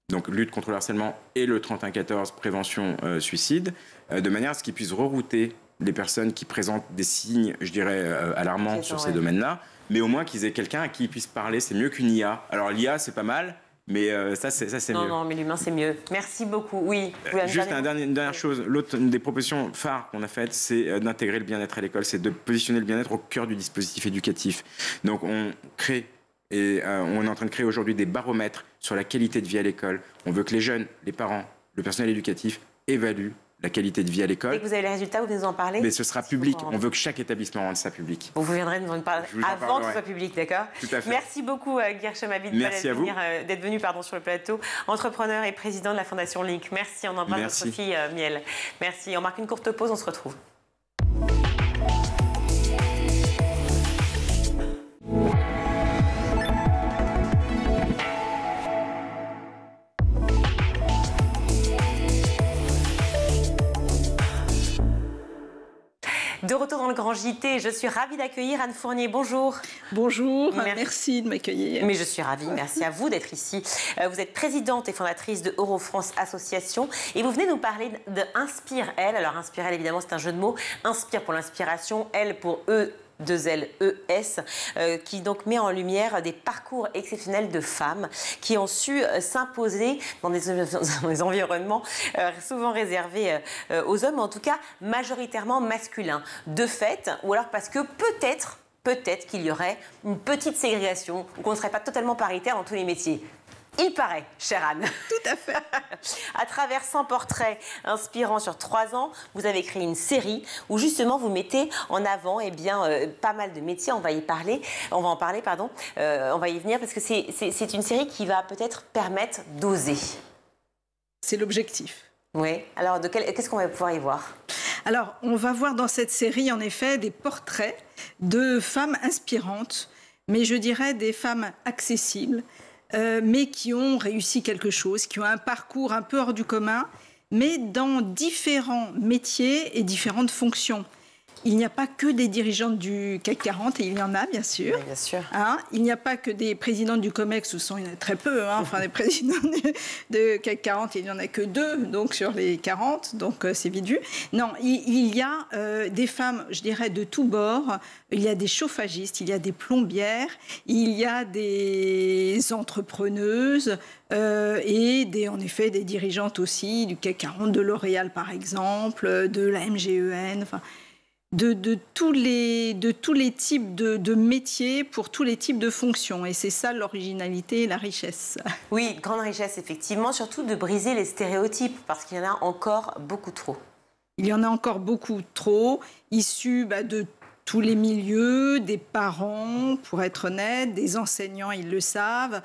Speaker 2: donc lutte contre le harcèlement, et le 3114, prévention suicide, de manière à ce qu'ils puissent rerouter les personnes qui présentent des signes, je dirais, alarmants sur ces domaines-là, mais au moins qu'ils aient quelqu'un à qui ils puissent parler. C'est mieux qu'une IA. Alors, l'IA, c'est pas mal. Mais ça, c'est mieux.
Speaker 1: Non, mais l'humain, c'est mieux. Merci beaucoup. Oui.
Speaker 2: Juste une dernière chose. Une des propositions phares qu'on a faites, c'est d'intégrer le bien-être à l'école. C'est de positionner le bien-être au cœur du dispositif éducatif. Donc, on crée et on est en train de créer aujourd'hui des baromètres sur la qualité de vie à l'école. On veut que les jeunes, les parents, le personnel éducatif évaluent la qualité de vie à l'école.
Speaker 1: Dès que vous avez les résultats, vous nous en parlez.
Speaker 2: Mais ce sera public. On veut que chaque établissement rende ça public.
Speaker 1: Vous viendrez nous en parler avant que ce soit public, d'accord?
Speaker 2: Tout à fait.
Speaker 1: Merci beaucoup, Guerchem Abid, d'être venu sur le plateau. Entrepreneur et président de la Fondation Link. Merci, on embrasse votre fille Miel. Merci. On marque une courte pause, on se retrouve. De retour dans le Grand JT, je suis ravie d'accueillir Anne Fournier. Bonjour.
Speaker 3: Bonjour, merci de m'accueillir.
Speaker 1: Mais je suis ravie, merci à vous d'être ici. Vous êtes présidente et fondatrice de Eurofrance Association et vous venez nous parler de Inspire Elle. Alors Inspire Elle, évidemment, c'est un jeu de mots. Inspire pour l'inspiration, Elle pour E2LES, qui donc met en lumière des parcours exceptionnels de femmes qui ont su s'imposer dans des environnements souvent réservés aux hommes, en tout cas majoritairement masculins. De fait, ou alors parce que peut-être qu'il y aurait une petite ségrégation, ou qu'on ne serait pas totalement paritaire dans tous les métiers. Il paraît, chère Anne.
Speaker 3: Tout à fait.
Speaker 1: À travers 100 portraits inspirants sur 3 ans, vous avez créé une série où justement vous mettez en avant pas mal de métiers. On va en parler, on va y venir parce que c'est une série qui va peut-être permettre d'oser.
Speaker 3: C'est l'objectif.
Speaker 1: Oui. Alors, qu'est-ce qu'on va pouvoir y voir?
Speaker 3: Alors, on va voir dans cette série, en effet, des portraits de femmes inspirantes, mais je dirais des femmes accessibles, mais qui ont réussi quelque chose, qui ont un parcours un peu hors du commun, mais dans différents métiers et différentes fonctions. Il n'y a pas que des dirigeantes du CAC 40, et il y en a, bien sûr.
Speaker 1: Oui, bien sûr.
Speaker 3: Il n'y a pas que des présidentes du COMEX, il y en a très peu. Enfin, des présidents de CAC 40, il n'y en a que 2, donc sur les 40, donc c'est vite vu. Non, il y a des femmes, je dirais, de tous bords. Il y a des chauffagistes, il y a des plombières, il y a des entrepreneuses et en effet des dirigeantes aussi, du CAC 40, de L'Oréal par exemple, de la MGEN, enfin... de tous les types de métiers pour tous les types de fonctions. Et c'est ça l'originalité et la richesse.
Speaker 1: Oui, grande richesse, effectivement, surtout de briser les stéréotypes, parce qu'il y en a encore beaucoup trop.
Speaker 3: Il y en a encore beaucoup trop, issus de tous les milieux, des parents, pour être honnête, des enseignants, ils le savent,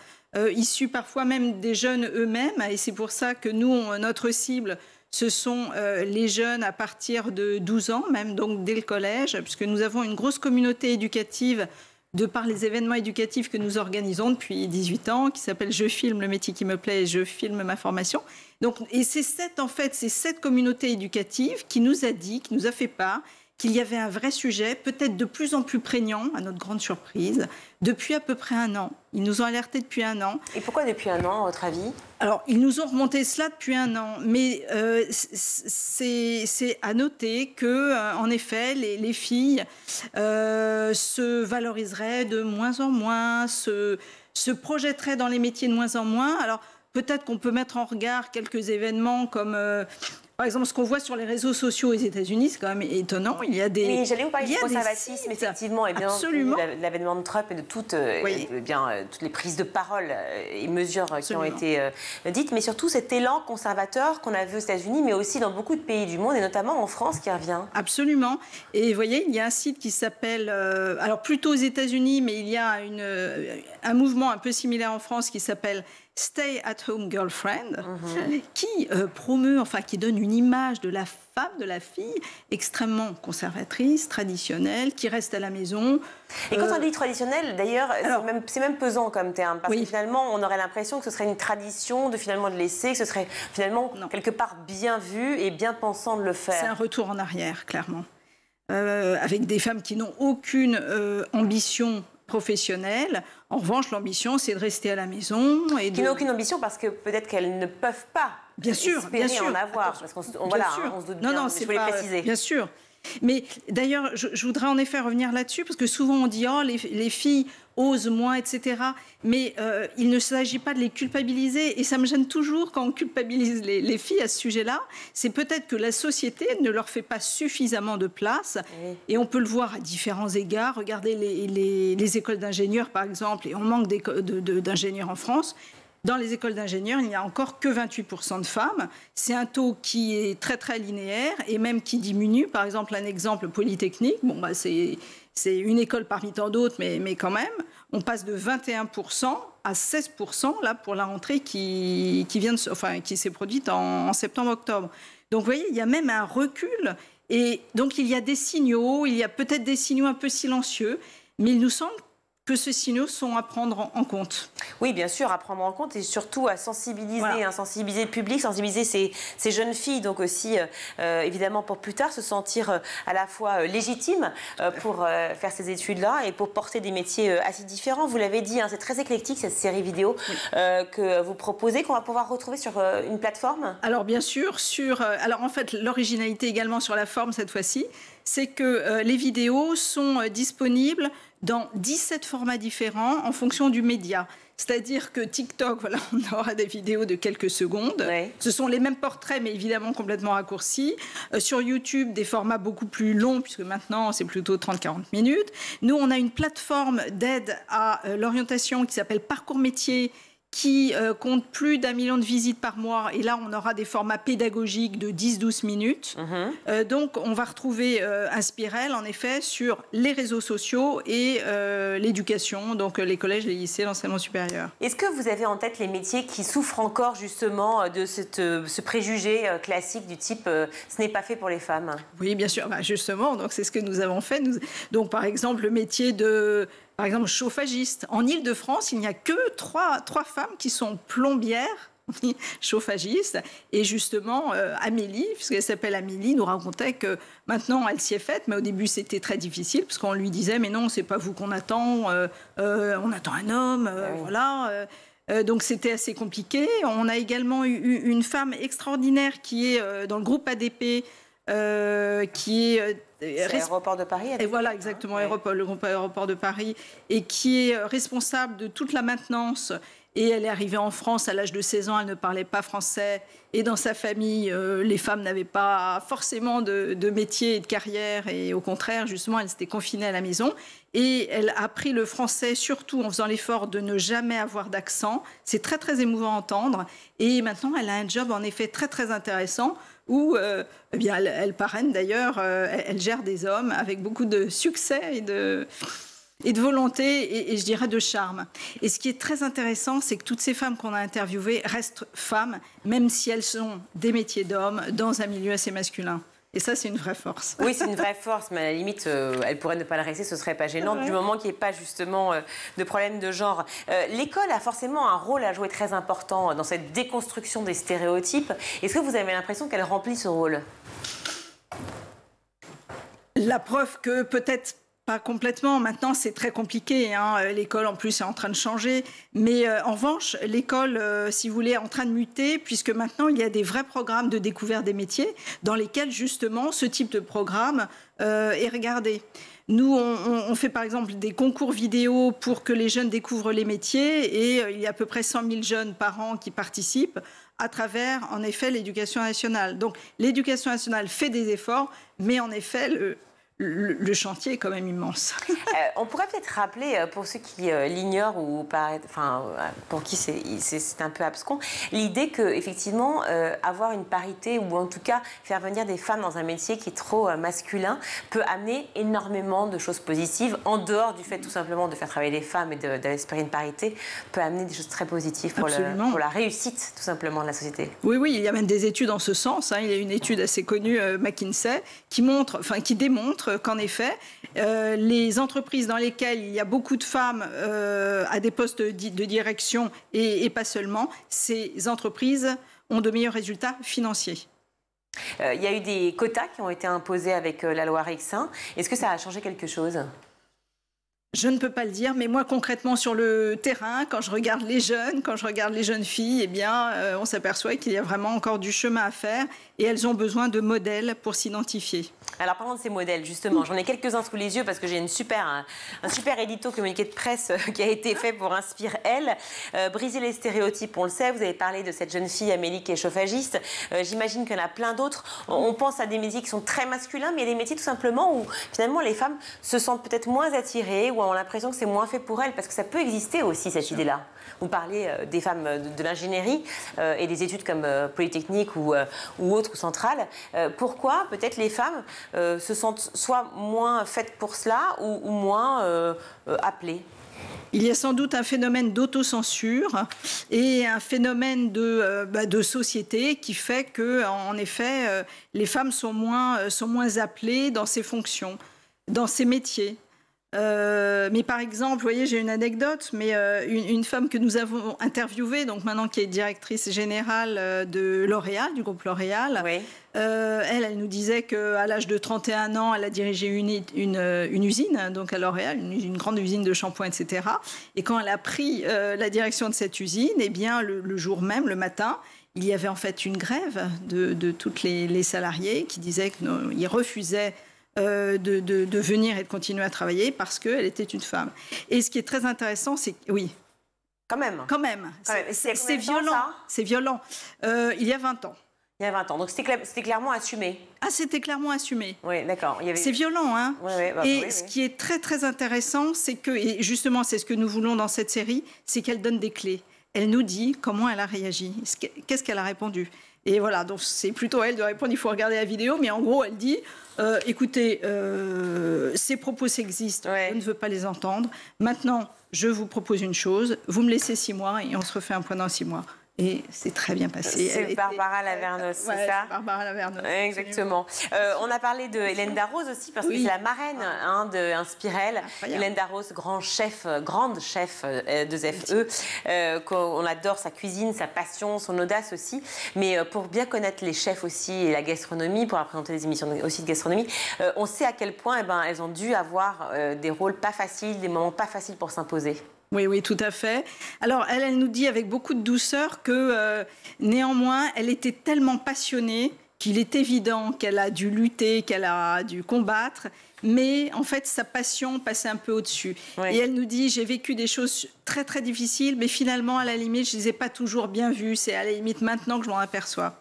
Speaker 3: issus parfois même des jeunes eux-mêmes. Et c'est pour ça que nous, notre cible, ce sont les jeunes à partir de 12 ans, même donc dès le collège, puisque nous avons une grosse communauté éducative de par les événements éducatifs que nous organisons depuis 18 ans, qui s'appelle « Je filme le métier qui me plaît et je filme ma formation ». Donc, et c'est cette communauté éducative qui nous a dit, qui nous a fait part qu'il y avait un vrai sujet, peut-être de plus en plus prégnant, à notre grande surprise, depuis à peu près 1 an. Ils nous ont alertés depuis 1 an.
Speaker 1: Et pourquoi depuis 1 an, à votre avis ?
Speaker 3: Alors, ils nous ont remonté cela depuis 1 an, mais c'est à noter que, en effet, les filles se valoriseraient de moins en moins, se projetteraient dans les métiers de moins en moins. Alors, peut-être qu'on peut mettre en regard quelques événements comme... par exemple, ce qu'on voit sur les réseaux sociaux aux États-Unis, c'est quand même étonnant. Il y a des.
Speaker 1: Oui, j'allais vous parler du conservatisme, effectivement, et bien
Speaker 3: absolument.
Speaker 1: L'avènement de Trump et de toutes les prises de parole et mesures qui ont été dites, mais surtout cet élan conservateur qu'on a vu aux États-Unis, mais aussi dans beaucoup de pays du monde, et notamment en France, qui revient.
Speaker 3: Absolument. Et vous voyez, il y a un site qui s'appelle, alors plutôt aux États-Unis, mais il y a un mouvement un peu similaire en France qui s'appelle Stay at Home Girlfriend, qui promeut, qui donne une image de la femme, de la fille extrêmement conservatrice, traditionnelle, qui reste à la maison.
Speaker 1: Et quand on dit traditionnelle, d'ailleurs, c'est même pesant comme terme, parce que finalement, on aurait l'impression que ce serait une tradition de laisser, que ce serait finalement quelque part bien vu et bien pensant de le faire. C'est
Speaker 3: un retour en arrière, clairement. Avec des femmes qui n'ont aucune ambition professionnelle. En revanche, l'ambition, c'est de rester à la maison. Et
Speaker 1: qui n'ont aucune ambition parce que peut-être qu'elles ne peuvent pas espérer en avoir. Parce qu'on se doute bien, je voulais préciser.
Speaker 3: Bien sûr. Mais d'ailleurs, je voudrais en effet revenir là-dessus, parce que souvent on dit « Oh, les filles osent moins, etc. » Mais il ne s'agit pas de les culpabiliser. Et ça me gêne toujours quand on culpabilise les filles à ce sujet-là. C'est peut-être que la société ne leur fait pas suffisamment de place. Oui. Et on peut le voir à différents égards. Regardez les écoles d'ingénieurs, par exemple. Et on manque d'ingénieurs en France. Dans les écoles d'ingénieurs, il n'y a encore que 28% de femmes. C'est un taux qui est très, très linéaire et même qui diminue. Par exemple, un exemple Polytechnique, c'est une école parmi tant d'autres, mais quand même, on passe de 21% à 16% là, pour la rentrée qui s'est produite en septembre-octobre. Donc, vous voyez, il y a même un recul. Et donc, il y a des signaux, il y a peut-être des signaux un peu silencieux, mais il nous semble que ces signaux sont à prendre en compte.
Speaker 1: Oui, bien sûr, à prendre en compte et surtout à sensibiliser, sensibiliser le public, sensibiliser ces jeunes filles, donc aussi, évidemment, pour plus tard se sentir à la fois légitimes pour faire ces études-là et pour porter des métiers assez différents. Vous l'avez dit, c'est très éclectique, cette série vidéo que vous proposez, qu'on va pouvoir retrouver sur une plateforme.
Speaker 3: Alors, bien sûr, alors en fait, l'originalité également sur la forme cette fois-ci, c'est que les vidéos sont disponibles dans 17 formats différents en fonction du média. C'est-à-dire que TikTok, on aura des vidéos de quelques secondes. Oui. Ce sont les mêmes portraits, mais évidemment complètement raccourcis. Sur YouTube, des formats beaucoup plus longs, puisque maintenant, c'est plutôt 30-40 minutes. Nous, on a une plateforme d'aide à l'orientation qui s'appelle Parcours Métier, qui compte plus d'1 million de visites par mois. Et là, on aura des formats pédagogiques de 10-12 minutes. Donc, on va retrouver Inspirel, en effet, sur les réseaux sociaux et l'éducation, donc les collèges, les lycées, l'enseignement supérieur.
Speaker 1: Est-ce que vous avez en tête les métiers qui souffrent encore, justement, de ce préjugé classique du type « ce n'est pas fait pour les femmes » ?
Speaker 3: Oui, bien sûr. Justement, donc c'est ce que nous avons fait. Donc, par exemple, le métier de... Par exemple, chauffagiste. En Île-de-France, il n'y a que trois femmes qui sont plombières, chauffagistes. Et justement, Amélie, puisqu'elle s'appelle Amélie, nous racontait que maintenant, elle s'y est faite, mais au début, c'était très difficile, parce qu'on lui disait « Mais non, c'est pas vous qu'on attend, on attend un homme, voilà ». Donc, c'était assez compliqué. On a également eu une femme extraordinaire qui est dans le groupe ADP, qui est...
Speaker 1: C'est l'aéroport de Paris.
Speaker 3: Et voilà, exactement, le groupe aéroport de Paris, et qui est responsable de toute la maintenance Et elle est arrivée en France à l'âge de 16 ans, elle ne parlait pas français. Et dans sa famille, les femmes n'avaient pas forcément de métier et de carrière. Et au contraire, justement, elle s'était confinée à la maison. Et elle a appris le français, surtout en faisant l'effort de ne jamais avoir d'accent. C'est très, très émouvant à entendre. Et maintenant, elle a un job, en effet, très, très intéressant où eh bien, elle parraine d'ailleurs, elle gère des hommes avec beaucoup de succès et de volonté et je dirais de charme. Et ce qui est très intéressant, c'est que toutes ces femmes qu'on a interviewées restent femmes, même si elles sont des métiers d'hommes dans un milieu assez masculin. Et ça, c'est une vraie force.
Speaker 1: Oui, c'est une vraie force, mais à la limite, elle pourrait ne pas le rester, ce serait pas gênant, du moment qu'il n'y ait pas justement de problème de genre. L'école a forcément un rôle à jouer très important dans cette déconstruction des stéréotypes. Est-ce que vous avez l'impression qu'elle remplit ce rôle?
Speaker 3: La preuve que peut-être pas complètement. Maintenant, c'est très compliqué. Hein. L'école, en plus, est en train de changer. Mais en revanche, l'école, si vous voulez, est en train de muter, puisque maintenant, il y a des vrais programmes de découverte des métiers dans lesquels, justement, ce type de programme est regardé. Nous, on fait, par exemple, des concours vidéo pour que les jeunes découvrent les métiers. Et il y a à peu près 100 000 jeunes par an qui participent à travers, en effet, l'éducation nationale. Donc, l'éducation nationale fait des efforts, mais en effet, le chantier est quand même immense.
Speaker 1: On pourrait peut-être rappeler, pour ceux qui l'ignorent ou pour qui c'est un peu abscon, l'idée qu'effectivement, avoir une parité ou en tout cas faire venir des femmes dans un métier qui est trop masculin peut amener énormément de choses positives, en dehors du fait tout simplement de faire travailler les femmes et d'espérer une parité, peut amener des choses très positives pour la réussite tout simplement de la société.
Speaker 3: Oui, oui, il y a même des études en ce sens. Hein. Il y a une étude assez connue, McKinsey, qui démontre qu'en effet, les entreprises dans lesquelles il y a beaucoup de femmes à des postes de direction et pas seulement, ces entreprises ont de meilleurs résultats financiers.
Speaker 1: Il y a eu des quotas qui ont été imposés avec la loi Rixain. Est-ce que ça a changé quelque chose ?
Speaker 3: Je ne peux pas le dire, mais moi concrètement sur le terrain, quand je regarde les jeunes, quand je regarde les jeunes filles, eh bien, on s'aperçoit qu'il y a vraiment encore du chemin à faire et elles ont besoin de modèles pour s'identifier.
Speaker 1: Alors parlons de ces modèles, justement, j'en ai quelques-uns sous les yeux parce que j'ai un super édito communiqué de presse qui a été fait pour Inspire Elle. Briser les stéréotypes, on le sait, vous avez parlé de cette jeune fille Amélie qui est chauffagiste. J'imagine qu'il y en a plein d'autres. On pense à des métiers qui sont très masculins, mais il y a des métiers tout simplement où finalement les femmes se sentent peut-être moins attirées ou ont l'impression que c'est moins fait pour elles, parce que ça peut exister aussi cette idée-là. Vous parlez des femmes de l'ingénierie et des études comme Polytechnique ou autres ou Centrale. Pourquoi peut-être les femmes se sentent soit moins faites pour cela ou moins appelées?
Speaker 3: Il y a sans doute un phénomène d'autocensure et un phénomène de société qui fait que, en effet, les femmes sont moins appelées dans ces fonctions, dans ces métiers. Mais par exemple, vous voyez, j'ai une anecdote, mais une femme que nous avons interviewée, donc maintenant qui est directrice générale de L'Oréal, du groupe L'Oréal, oui. Elle nous disait qu'à l'âge de 31 ans, elle a dirigé une usine, donc à L'Oréal, une grande usine de shampoing, etc. Et quand elle a pris la direction de cette usine, eh bien, le jour même, le matin, il y avait en fait une grève de toutes les salariés qui disaient qu'ils refusaient de venir et de continuer à travailler parce qu'elle était une femme. Et ce qui est très intéressant, c'est que, oui.
Speaker 1: Quand même.
Speaker 3: C'est violent. C'est violent. Il y a 20 ans.
Speaker 1: Il y a 20 ans. Donc c'était clairement assumé.
Speaker 3: Ah, c'était clairement assumé.
Speaker 1: Oui, d'accord.
Speaker 3: C'est violent, hein.
Speaker 1: Oui,
Speaker 3: ce qui est très, très intéressant, c'est que, et justement, c'est ce que nous voulons dans cette série, c'est qu'elle donne des clés. Elle nous dit comment elle a réagi. Qu'est-ce qu'elle a répondu. Et voilà, donc c'est plutôt à elle de répondre, il faut regarder la vidéo, mais en gros, elle dit, écoutez, ces propos existent, je ne veux pas les entendre. Maintenant, je vous propose une chose, vous me laissez 6 mois et on se refait un point dans 6 mois. Et c'est très bien passé.
Speaker 1: C'est Barbara Lavernos, c'est ça?
Speaker 3: Barbara Lavernos.
Speaker 1: Exactement. On a parlé de Hélène Darroze aussi, parce que c'est la marraine de Inspire Elle. Hélène Darroze, grande chef de ZFE. On adore sa cuisine, sa passion, son audace aussi. Mais pour bien connaître les chefs aussi et la gastronomie, pour présenter des émissions aussi de gastronomie, on sait à quel point elles ont dû avoir des rôles pas faciles, des moments pas faciles pour s'imposer.
Speaker 3: Oui, oui, tout à fait. Alors, elle nous dit avec beaucoup de douceur que, néanmoins, elle était tellement passionnée qu'il est évident qu'elle a dû lutter, qu'elle a dû combattre, mais en fait, sa passion passait un peu au-dessus. Oui. Et elle nous dit, j'ai vécu des choses très, très difficiles, mais finalement, à la limite, je ne les ai pas toujours bien vues. C'est à la limite maintenant que je m'en aperçois.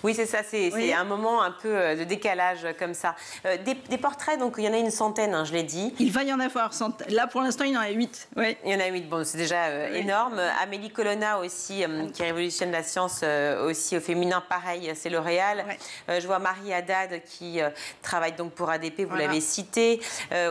Speaker 1: Oui, c'est ça, c'est un moment un peu de décalage comme ça. Des portraits, donc il y en a une centaine, hein, je l'ai dit.
Speaker 3: Il va y en avoir, là pour l'instant il y en a 8. Oui.
Speaker 1: Il y en a 8, bon c'est déjà énorme. Amélie Colonna aussi, qui révolutionne la science aussi au féminin, pareil, c'est L'Oréal. Je vois Marie Haddad qui travaille donc pour ADP, vous l'avez cité.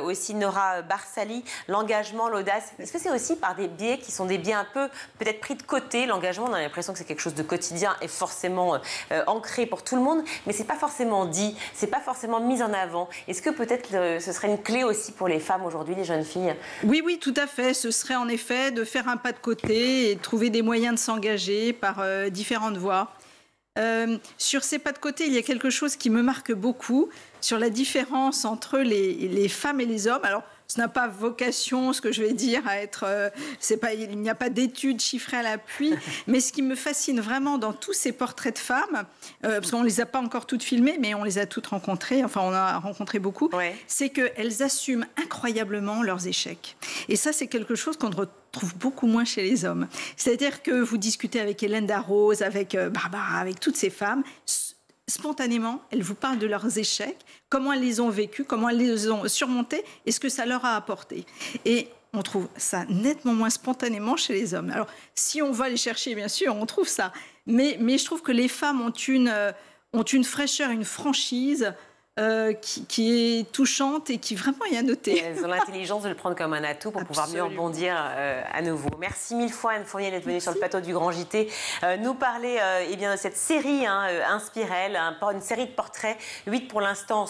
Speaker 1: Aussi Nora Barsali, l'engagement, l'audace. Est-ce que c'est aussi par des biais qui sont des biais un peu peut-être pris de côté? L'engagement, on a l'impression que c'est quelque chose de quotidien et forcément ancré pour tout le monde, mais c'est pas forcément dit, c'est pas forcément mis en avant. Est-ce que peut-être ce serait une clé aussi pour les femmes aujourd'hui, les jeunes filles?
Speaker 3: Oui, oui, tout à fait. Ce serait en effet de faire un pas de côté et de trouver des moyens de s'engager par différentes voies. Sur ces pas de côté, il y a quelque chose qui me marque beaucoup sur la différence entre les femmes et les hommes. Alors, ce n'a pas vocation, ce que je vais dire, à être... il n'y a pas d'études chiffrées à l'appui, mais ce qui me fascine vraiment dans tous ces portraits de femmes, parce qu'on ne les a pas encore toutes filmées, mais on les a toutes rencontrées, enfin on a rencontré beaucoup, c'est qu'elles assument incroyablement leurs échecs. Et ça, c'est quelque chose qu'on retrouve beaucoup moins chez les hommes. C'est-à-dire que vous discutez avec Hélène Darroze, avec Barbara, avec toutes ces femmes... Spontanément, elles vous parlent de leurs échecs, comment elles les ont vécus, comment elles les ont surmontés et ce que ça leur a apporté. Et on trouve ça nettement moins spontanément chez les hommes. Alors, si on va les chercher, bien sûr, on trouve ça. Mais je trouve que les femmes ont une fraîcheur, une franchise qui est touchante et qui vraiment est à noter.
Speaker 1: Elles ont l'intelligence de le prendre comme un atout pour pouvoir mieux rebondir à nouveau. Merci mille fois Anne Fournier d'être venue sur le plateau du Grand JT nous parler de cette série Inspirelle, une série de portraits, 8 pour l'instant,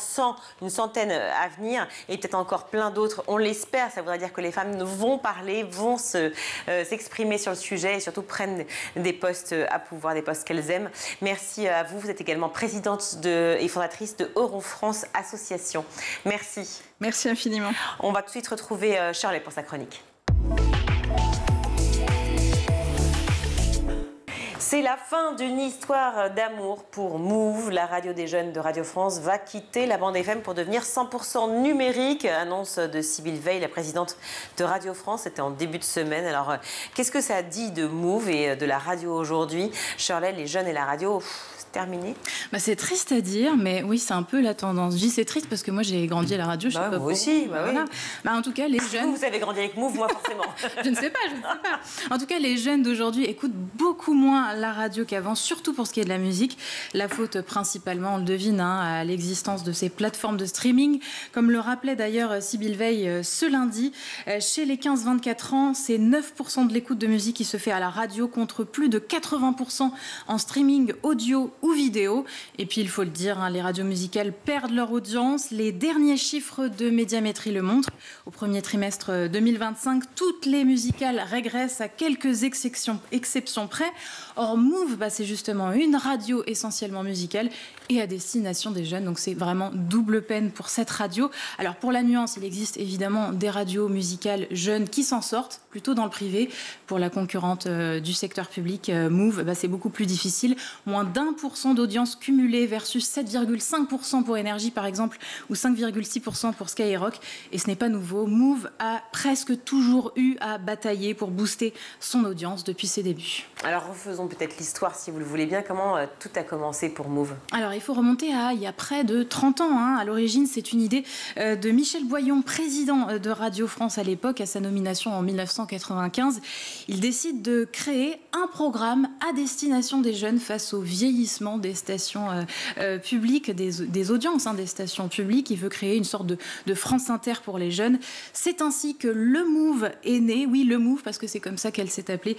Speaker 1: une centaine à venir et peut-être encore plein d'autres. On l'espère, ça voudrait dire que les femmes vont parler, vont s'exprimer sur le sujet et surtout prennent des postes à pouvoir, des postes qu'elles aiment. Merci à vous, vous êtes également présidente et fondatrice de Eurofrance Association. Merci.
Speaker 3: Merci infiniment.
Speaker 1: On va tout de suite retrouver Shirley pour sa chronique. C'est la fin d'une histoire d'amour pour Move. La radio des jeunes de Radio France va quitter la bande FM pour devenir 100% numérique. Annonce de Sybille Veil, la présidente de Radio France. C'était en début de semaine. Alors, qu'est-ce que ça dit de Move et de la radio aujourd'hui? Shirley, les jeunes et la radio, terminé?
Speaker 4: C'est triste à dire, mais oui, c'est un peu la tendance. Je dis c'est triste parce que moi j'ai grandi à la radio. Je sais pas
Speaker 1: moi aussi. Voilà.
Speaker 4: Oui. En tout cas, les jeunes.
Speaker 1: Vous avez grandi avec Move, moi forcément.
Speaker 4: je ne sais pas. En tout cas, les jeunes d'aujourd'hui écoutent beaucoup moins la radio qu'avant, surtout pour ce qui est de la musique. La faute principalement, on le devine, à l'existence de ces plateformes de streaming. Comme le rappelait d'ailleurs Sybille Veil ce lundi, chez les 15-24 ans, c'est 9% de l'écoute de musique qui se fait à la radio contre plus de 80% en streaming audio ou vidéo. Et puis, il faut le dire, les radios musicales perdent leur audience. Les derniers chiffres de Médiamétrie le montrent. Au premier trimestre 2025, toutes les musicales régressent à quelques exceptions près. Or, Move, c'est justement une radio essentiellement musicale et à destination des jeunes. Donc, c'est vraiment double peine pour cette radio. Alors, pour la nuance, il existe évidemment des radios musicales jeunes qui s'en sortent, plutôt dans le privé. Pour la concurrente du secteur public, Move, c'est beaucoup plus difficile. Moins d'1% d'audience cumulée versus 7,5% pour Énergie, par exemple, ou 5,6% pour Skyrock. Et ce n'est pas nouveau. Move a presque toujours eu à batailler pour booster son audience depuis ses débuts.
Speaker 1: Alors, refaisons peut-être l'histoire, si vous le voulez bien. Comment tout a commencé pour Move?
Speaker 4: Alors, il faut remonter à il y a près de 30 ans. À l'origine, c'est une idée de Michel Boyon, président de Radio France à l'époque, à sa nomination en 1995. Il décide de créer un programme à destination des jeunes face au vieillissement des stations publiques, des audiences des stations publiques. Il veut créer une sorte de France Inter pour les jeunes. C'est ainsi que le Move est né. Oui, le Move, parce que c'est comme ça qu'elle s'est appelée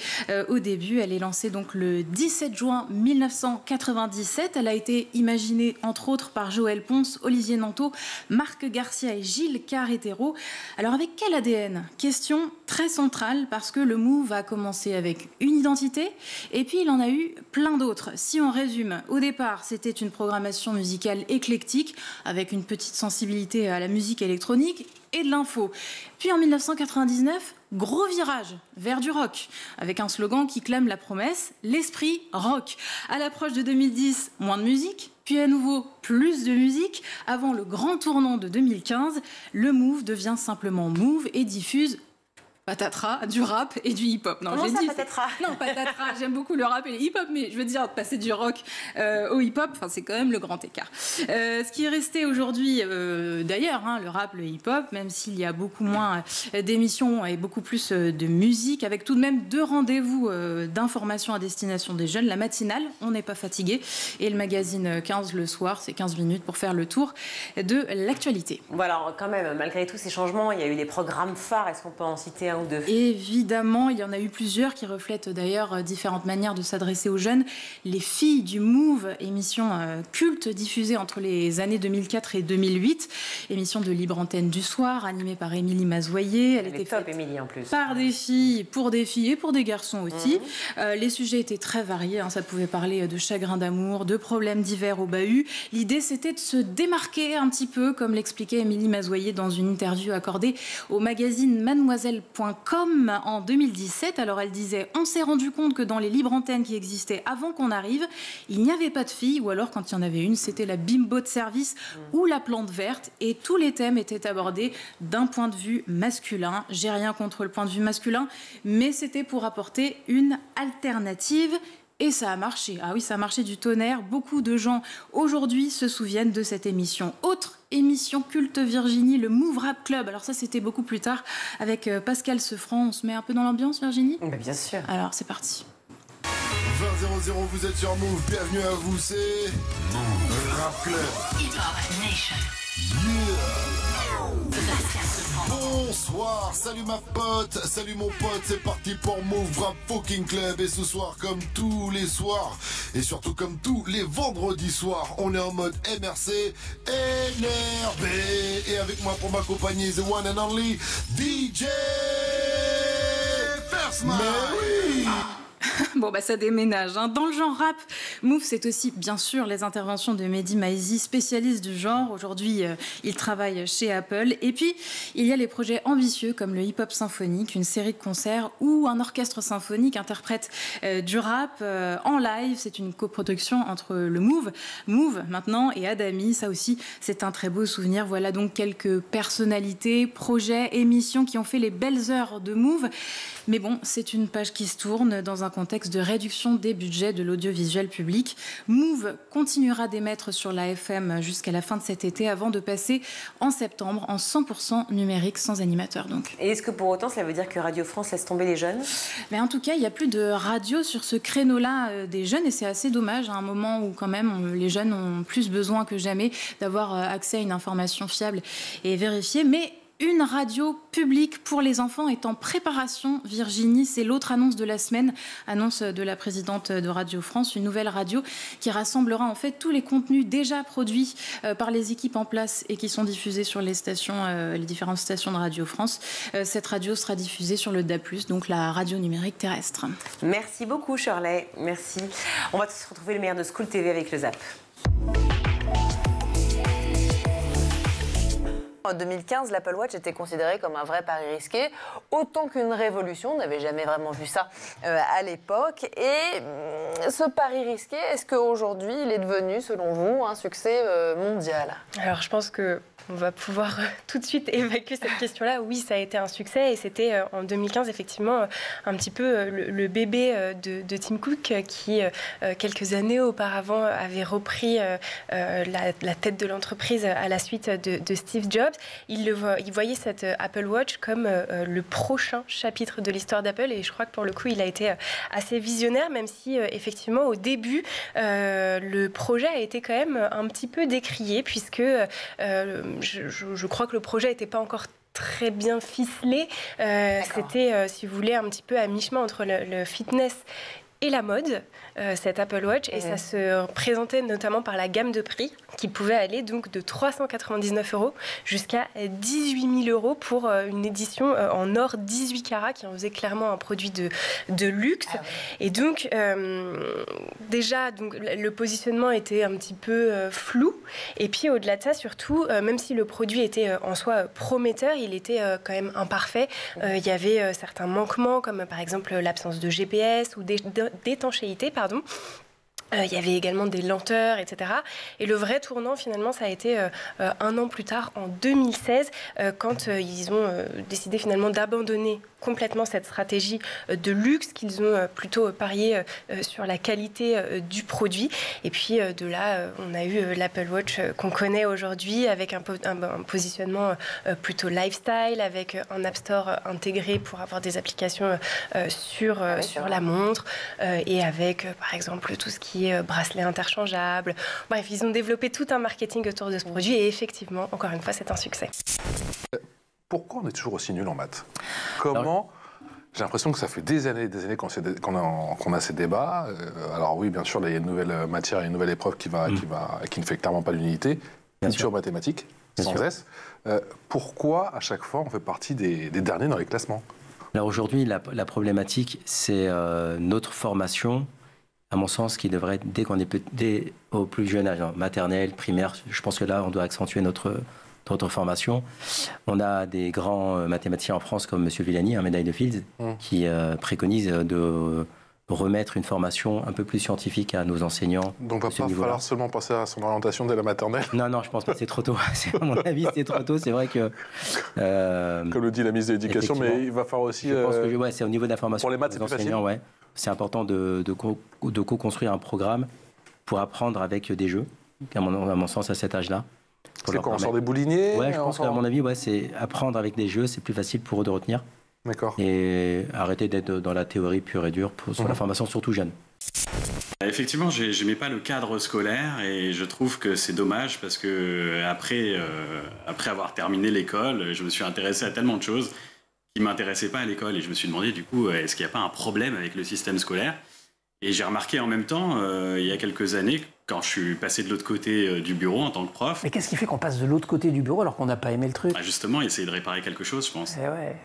Speaker 4: au début. Elle est lancée donc le 17 juin 1997. Elle a été imaginée entre autres par Joël Ponce, Olivier Nanto, Marc Garcia et Gilles Carretero. Alors avec quel ADN? Question très centrale parce que le Move a commencé avec une identité et puis il en a eu plein d'autres. Si on résume, au départ c'était une programmation musicale éclectique avec une petite sensibilité à la musique électronique et de l'info. Puis en 1999, gros virage vers du rock, avec un slogan qui clame la promesse « l'esprit rock ». À l'approche de 2010, moins de musique, puis à nouveau plus de musique. Avant le grand tournant de 2015, le Move devient simplement Move et diffuse patatras, du rap et du hip-hop.
Speaker 1: Non, comment ça, patatras?
Speaker 4: Non, patatras, j'aime beaucoup le rap et le hip-hop, mais je veux dire, passer du rock au hip-hop, c'est quand même le grand écart. Ce qui est resté aujourd'hui, d'ailleurs, le rap, le hip-hop, même s'il y a beaucoup moins d'émissions et beaucoup plus de musique, avec tout de même 2 rendez-vous d'information à destination des jeunes. La matinale, on n'est pas fatigué, et le magazine 15 le soir, c'est 15 minutes pour faire le tour de l'actualité.
Speaker 1: Voilà, quand même, malgré tous ces changements, il y a eu des programmes phares. Est-ce qu'on peut en citer un ou deux?
Speaker 4: Évidemment, il y en a eu plusieurs qui reflètent d'ailleurs différentes manières de s'adresser aux jeunes. Les filles du Move, émission culte diffusée entre les années 2004 et 2008, émission de libre antenne du soir, animée par Émilie Mazoyer.
Speaker 1: Elle était top, Émilie, en plus.
Speaker 4: Par des filles et pour des garçons aussi. Les sujets étaient très variés. Ça pouvait parler de chagrin d'amour, de problèmes divers au bahut. L'idée, c'était de se démarquer un petit peu, comme l'expliquait Émilie Mazoyer dans une interview accordée au magazine Mademoiselle.com en 2017. Alors elle disait: on s'est rendu compte que dans les libres antennes qui existaient avant qu'on arrive, il n'y avait pas de filles, ou alors quand il y en avait une, c'était la bimbo de service ou la plante verte, et tous les thèmes étaient abordés d'un point de vue masculin. J'ai rien contre le point de vue masculin, mais c'était pour apporter une alternative. Et ça a marché. Ah oui, ça a marché du tonnerre. Beaucoup de gens aujourd'hui se souviennent de cette émission. Autre émission culte Virginie, le Move Rap Club. Alors ça, c'était beaucoup plus tard avec Pascal Sefranc. On se met un peu dans l'ambiance, Virginie ?
Speaker 1: Mais bien sûr.
Speaker 4: Alors, c'est parti.
Speaker 5: 20-0-0, vous êtes sur Move. Bienvenue à vous, c'est Move Rap Club.
Speaker 6: Hip-Hop Nation.
Speaker 5: Yeah.
Speaker 6: Pascal Sefranc.
Speaker 5: Bonsoir, salut ma pote, salut mon pote, c'est parti pour Move Rap Fucking Club. Et ce soir, comme tous les soirs, et surtout comme tous les vendredis soirs, on est en mode MRC énervé. Et avec moi pour m'accompagner, the one and only DJ First Man. Mais oui.
Speaker 4: Bon, ça déménage. Dans le genre rap, Move, c'est aussi, bien sûr, les interventions de Mehdi Maizi, spécialiste du genre. Aujourd'hui, il travaille chez Apple. Et puis, il y a les projets ambitieux comme le hip-hop symphonique, une série de concerts où un orchestre symphonique interprète du rap en live. C'est une coproduction entre le Move maintenant, et Adami. Ça aussi, c'est un très beau souvenir. Voilà donc quelques personnalités, projets, émissions qui ont fait les belles heures de Move. Mais bon, c'est une page qui se tourne dans un contexte de réduction des budgets de l'audiovisuel public. Move continuera d'émettre sur la FM jusqu'à la fin de cet été avant de passer en septembre en 100% numérique sans animateur. Donc.
Speaker 1: Et est-ce que pour autant cela veut dire que Radio France laisse tomber les jeunes ?
Speaker 4: Mais en tout cas, il n'y a plus de radio sur ce créneau-là des jeunes et c'est assez dommage à un moment où quand même les jeunes ont plus besoin que jamais d'avoir accès à une information fiable et vérifiée. Mais une radio publique pour les enfants est en préparation, Virginie. C'est l'autre annonce de la semaine, annonce de la présidente de Radio France, une nouvelle radio qui rassemblera en fait tous les contenus déjà produits par les équipes en place et qui sont diffusés sur les stations, les différentes stations de Radio France. Cette radio sera diffusée sur le DAB+, donc la radio numérique terrestre.
Speaker 1: Merci beaucoup, Shirley. Merci. On va se retrouver le meilleur de School TV avec le Zap.
Speaker 7: En 2015, l'Apple Watch était considéré comme un vrai pari risqué, autant qu'une révolution. On n'avait jamais vraiment vu ça à l'époque. Et ce pari risqué, est-ce qu'aujourd'hui, il est devenu, selon vous, un succès mondial ?
Speaker 8: Alors, je pense que on va pouvoir tout de suite évacuer cette question-là. Oui, ça a été un succès et c'était en 2015 effectivement un petit peu le bébé de Tim Cook qui, quelques années auparavant, avait repris la tête de l'entreprise à la suite de Steve Jobs. Il voyait cette Apple Watch comme le prochain chapitre de l'histoire d'Apple et je crois que pour le coup, il a été assez visionnaire, même si effectivement au début, le projet a été quand même un petit peu décrié puisque je crois que le projet n'était pas encore très bien ficelé. C'était, si vous voulez, un petit peu à mi-chemin entre le fitness et la mode, cette Apple Watch. Et ça se présentait notamment par la gamme de prix qui pouvait aller donc de 399 € jusqu'à 18 000 € pour une édition en or 18 carats qui en faisait clairement un produit de luxe. Ah oui. Et donc, déjà, donc, le positionnement était un petit peu flou. Et puis, au-delà de ça, surtout, même si le produit était en soi prometteur, il était quand même imparfait. Il y avait certains manquements, comme par exemple l'absence de GPS ou d'étanchéité, pardon. Il y avait également des lenteurs, etc. Et le vrai tournant, finalement, ça a été 1 an plus tard, en 2016, quand ils ont décidé finalement d'abandonner complètement cette stratégie de luxe, qu'ils ont plutôt parié sur la qualité du produit. Et puis de là, on a eu l'Apple Watch qu'on connaît aujourd'hui, avec un positionnement plutôt lifestyle, avec un App Store intégré pour avoir des applications sur la montre, et avec, par exemple, tout ce qui est bracelet interchangeable. Bref, ils ont développé tout un marketing autour de ce produit, et effectivement, encore une fois, c'est un succès.
Speaker 9: Pourquoi on est toujours aussi nul en maths? Comment? J'ai l'impression que ça fait des années qu'on a ces débats. Alors oui, bien sûr, là, il y a une nouvelle matière, il y a une nouvelle épreuve qui ne fait clairement pas l'unité. Culture mathématique, sans S. Pourquoi, à chaque fois, on fait partie des derniers dans les classements?
Speaker 10: Alors aujourd'hui, la problématique, c'est notre formation, à mon sens, qui devrait être, dès au plus jeune âge, maternelle, primaire, je pense que là, on doit accentuer notre formation. On a des grands mathématiciens en France comme M. Villani, médaille de Fields, qui préconise de remettre une formation un peu plus scientifique à nos enseignants.
Speaker 9: Donc il ne va pas falloir seulement penser à son orientation dès la maternelle? Non,
Speaker 10: je pense pas, c'est trop tôt. À mon avis, c'est trop tôt. C'est vrai que...
Speaker 9: comme le dit la ministre de l'Éducation, mais il va falloir aussi...
Speaker 10: Je pense que c'est au niveau de la formation.
Speaker 9: Pour les maths, c'est plus facile.
Speaker 10: C'est important de co-construire un programme pour apprendre avec des jeux, à mon sens, à cet âge-là.
Speaker 9: C'est quand on sort des bouliniers?
Speaker 10: Ouais, je pense qu'à mon avis, c'est apprendre avec des jeux, c'est plus facile pour eux de retenir.
Speaker 9: D'accord.
Speaker 10: Et arrêter d'être dans la théorie pure et dure sur la formation, surtout jeune.
Speaker 11: Effectivement, je n'aimais pas le cadre scolaire et je trouve que c'est dommage parce que après avoir terminé l'école, je me suis intéressé à tellement de choses qui ne m'intéressaient pas à l'école et je me suis demandé du coup, est-ce qu'il n'y a pas un problème avec le système scolaire? Et j'ai remarqué en même temps, il y a quelques années, quand je suis passé de l'autre côté du bureau en tant que prof...
Speaker 12: Mais qu'est-ce qui fait qu'on passe de l'autre côté du bureau alors qu'on n'a pas aimé le truc?
Speaker 11: Justement, essayer de réparer quelque chose, je pense.
Speaker 12: Ouais.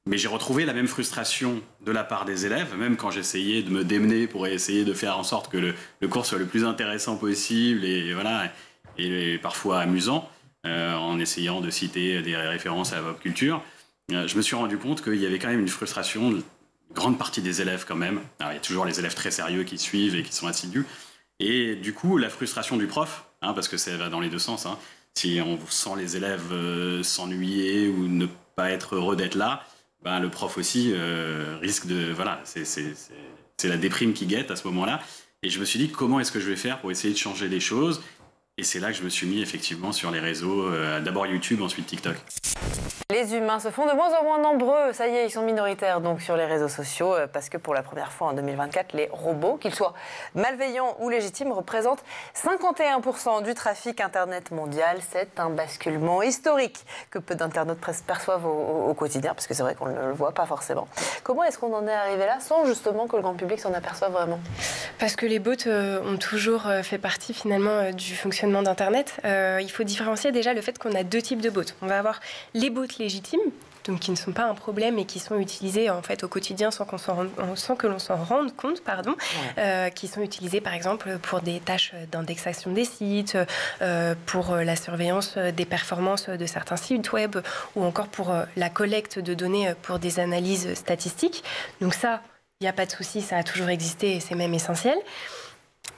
Speaker 11: Mais j'ai retrouvé la même frustration de la part des élèves, même quand j'essayais de me démener pour essayer de faire en sorte que le cours soit le plus intéressant possible et parfois amusant, en essayant de citer des références à la pop culture. Je me suis rendu compte qu'il y avait quand même une frustration... grande partie des élèves quand même. Alors, il y a toujours les élèves très sérieux qui suivent et qui sont assidus. Et du coup, la frustration du prof, parce que ça va dans les deux sens, si on sent les élèves s'ennuyer ou ne pas être heureux d'être là, le prof aussi risque de... Voilà, c'est la déprime qui guette à ce moment-là. Et je me suis dit, comment est-ce que je vais faire pour essayer de changer les choses? Et c'est là que je me suis mis effectivement sur les réseaux, d'abord YouTube, ensuite TikTok.
Speaker 7: Les humains se font de moins en moins nombreux, ça y est, ils sont minoritaires donc sur les réseaux sociaux, parce que pour la première fois en 2024, les robots, qu'ils soient malveillants ou légitimes, représentent 51% du trafic Internet mondial. C'est un basculement historique que peu d'internautes perçoivent au quotidien, parce que c'est vrai qu'on ne le voit pas forcément. Comment est-ce qu'on en est arrivé là, sans justement que le grand public s'en aperçoive vraiment?
Speaker 8: Parce que les bots ont toujours fait partie finalement du fonctionnement d'Internet. Il faut différencier déjà le fait qu'on a deux types de bots. On va avoir les bots légitimes, donc qui ne sont pas un problème et qui sont utilisés en fait au quotidien sans que l'on s'en rende compte, qui sont utilisés par exemple pour des tâches d'indexation des sites, pour la surveillance des performances de certains sites web ou encore pour la collecte de données pour des analyses statistiques. Donc ça, il n'y a pas de souci, ça a toujours existé et c'est même essentiel.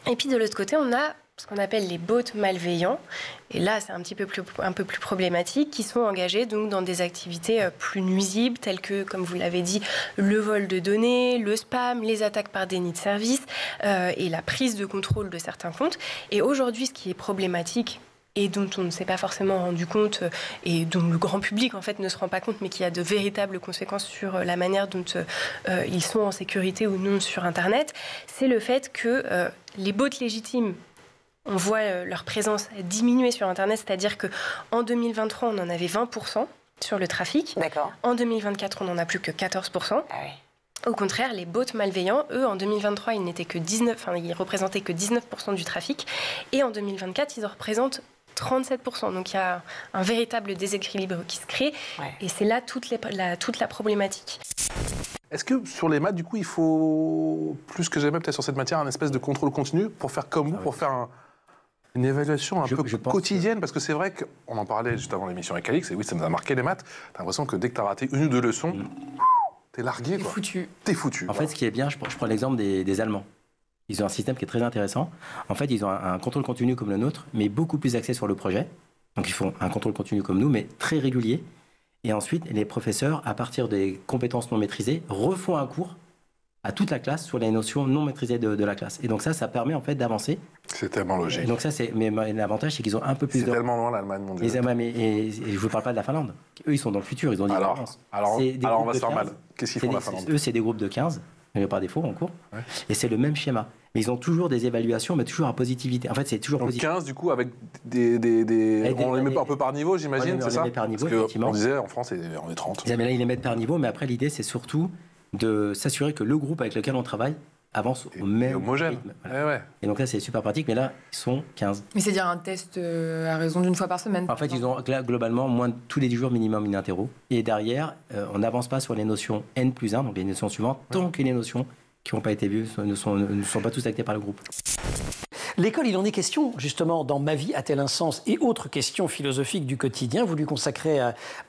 Speaker 8: Et puis de l'autre côté, on a ce qu'on appelle les bots malveillants. Et là, c'est un peu plus problématique, qui sont engagés donc dans des activités plus nuisibles, telles que, comme vous l'avez dit, le vol de données, le spam, les attaques par déni de service et la prise de contrôle de certains comptes. Et aujourd'hui, ce qui est problématique et dont on ne s'est pas forcément rendu compte et dont le grand public en fait ne se rend pas compte, mais qui a de véritables conséquences sur la manière dont ils sont en sécurité ou non sur Internet, c'est le fait que les bots légitimes, on voit leur présence diminuer sur Internet, c'est-à-dire qu'en 2023, on en avait 20% sur le trafic.
Speaker 7: D'accord.
Speaker 8: En 2024, on n'en a plus que 14%.
Speaker 7: Ah oui.
Speaker 8: Au contraire, les bots malveillants, eux, en 2023, ils représentaient que 19% du trafic. Et en 2024, ils en représentent 37%. Donc il y a un véritable déséquilibre qui se crée. Ouais. Et c'est là toute la problématique.
Speaker 9: Est-ce que sur les maths, du coup, il faut, plus que jamais peut-être sur cette matière, un espèce de contrôle continu pour faire comme vous, pour faire une évaluation un peu quotidienne? Parce que c'est vrai qu'on en parlait juste avant l'émission avec Alix, et oui, ça nous a marqué les maths. T'as l'impression que dès que t'as raté une ou deux leçons, t'es largué, quoi. T'es foutu.
Speaker 10: En fait, ce qui est bien, je prends l'exemple des Allemands. Ils ont un système qui est très intéressant. En fait, ils ont un contrôle continu comme le nôtre, mais beaucoup plus axé sur le projet. Donc, ils font un contrôle continu comme nous, mais très régulier. Et ensuite, les professeurs, à partir des compétences non maîtrisées, refont un cours à toute la classe sur les notions non maîtrisées de la classe. Et donc ça permet en fait d'avancer.
Speaker 9: C'est tellement logique.
Speaker 10: Et donc ça, mais l'avantage, c'est qu'ils ont un peu plus de...
Speaker 9: C'est tellement loin, l'Allemagne, mon Dieu.
Speaker 10: Et je ne vous parle pas de la Finlande. Eux, ils sont dans le futur, ils ont dit
Speaker 9: alors on va se faire mal. Qu'est-ce qu'ils font, la Finlande?
Speaker 10: Eux, c'est des groupes de 15, par défaut, en cours. Ouais. Et c'est le même schéma. Mais ils ont toujours des évaluations, mais toujours à positivité. En fait, c'est toujours
Speaker 9: positif. 15, du coup, avec on les met un peu par niveau, j'imagine, c'est ça? On les met
Speaker 10: par niveau,
Speaker 9: parce
Speaker 10: effectivement.
Speaker 9: On disait, en France, on est 30.
Speaker 10: Mais là, ils les mettent par niveau, mais après, l'idée, c'est surtout de s'assurer que le groupe avec lequel on travaille avance au même
Speaker 9: homogène.
Speaker 10: rythme. Voilà. Ouais. Et donc là, c'est super pratique, mais là, ils sont 15.
Speaker 13: Mais c'est-à-dire un test à raison d'une fois par semaine?
Speaker 10: En fait, ils ont globalement tous les 10 jours minimum une interro. Et derrière, on n'avance pas sur les notions N+1, donc les notions suivantes, tant que les notions qui n'ont pas été vues ne sont pas tous actées par le groupe.
Speaker 12: L'école, il en est question, justement, dans Ma vie a-t-elle un sens et autres questions philosophiques du quotidien. Vous lui consacrez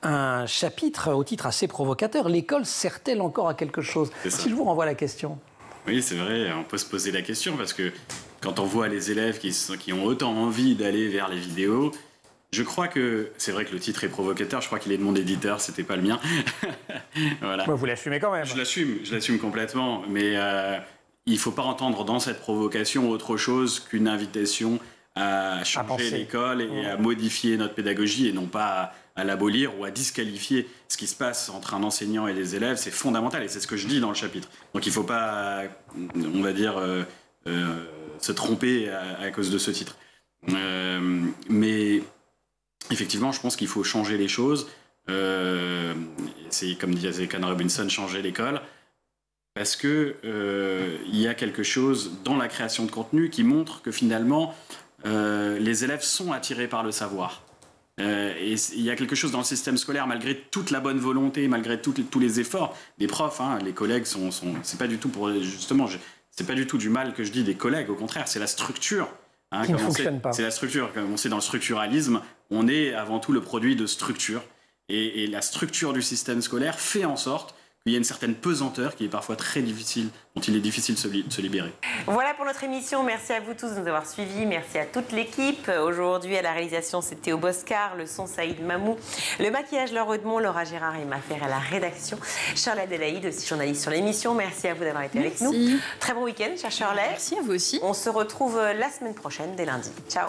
Speaker 12: un chapitre au titre assez provocateur. L'école sert-elle encore à quelque chose? Si je vous renvoie la question.
Speaker 11: Oui, c'est vrai, on peut se poser la question parce que quand on voit les élèves qui ont autant envie d'aller vers les vidéos, je crois que, c'est vrai que le titre est provocateur, je crois qu'il est de mon éditeur, c'était pas le mien. Voilà.
Speaker 12: Vous l'assumez quand même.
Speaker 11: Je l'assume complètement, mais il ne faut pas entendre dans cette provocation autre chose qu'une invitation à changer l'école et à modifier notre pédagogie et non pas à l'abolir ou à disqualifier. Ce qui se passe entre un enseignant et des élèves, c'est fondamental et c'est ce que je dis dans le chapitre. Donc il ne faut pas, on va dire, se tromper à cause de ce titre. Mais effectivement, je pense qu'il faut changer les choses. C'est comme disait Ken Robinson, changer l'école. Parce que il y a quelque chose dans la création de contenu qui montre que finalement, les élèves sont attirés par le savoir. Et il y a quelque chose dans le système scolaire, malgré toute la bonne volonté, malgré tous les efforts des profs, les collègues c'est pas du tout c'est pas du tout du mal que je dis des collègues, au contraire, c'est la structure.
Speaker 12: Qui ne fonctionne pas.
Speaker 11: C'est la structure. Comme on sait dans le structuralisme, on est avant tout le produit de structure. Et la structure du système scolaire fait en sorte qu'il y a une certaine pesanteur qui est parfois très difficile, dont il est difficile de se libérer.
Speaker 1: Voilà pour notre émission. Merci à vous tous de nous avoir suivis. Merci à toute l'équipe. Aujourd'hui, à la réalisation, c'est Théo Boscar, le son Saïd Mamou, le maquillage Laure Edmond, Laura Gérard et Mafer à la rédaction. Charlotte Adélaïde, aussi journaliste sur l'émission. Merci à vous d'avoir été avec nous. Très bon week-end, chère Charlotte.
Speaker 4: Merci à vous aussi.
Speaker 1: On se retrouve la semaine prochaine, dès lundi. Ciao.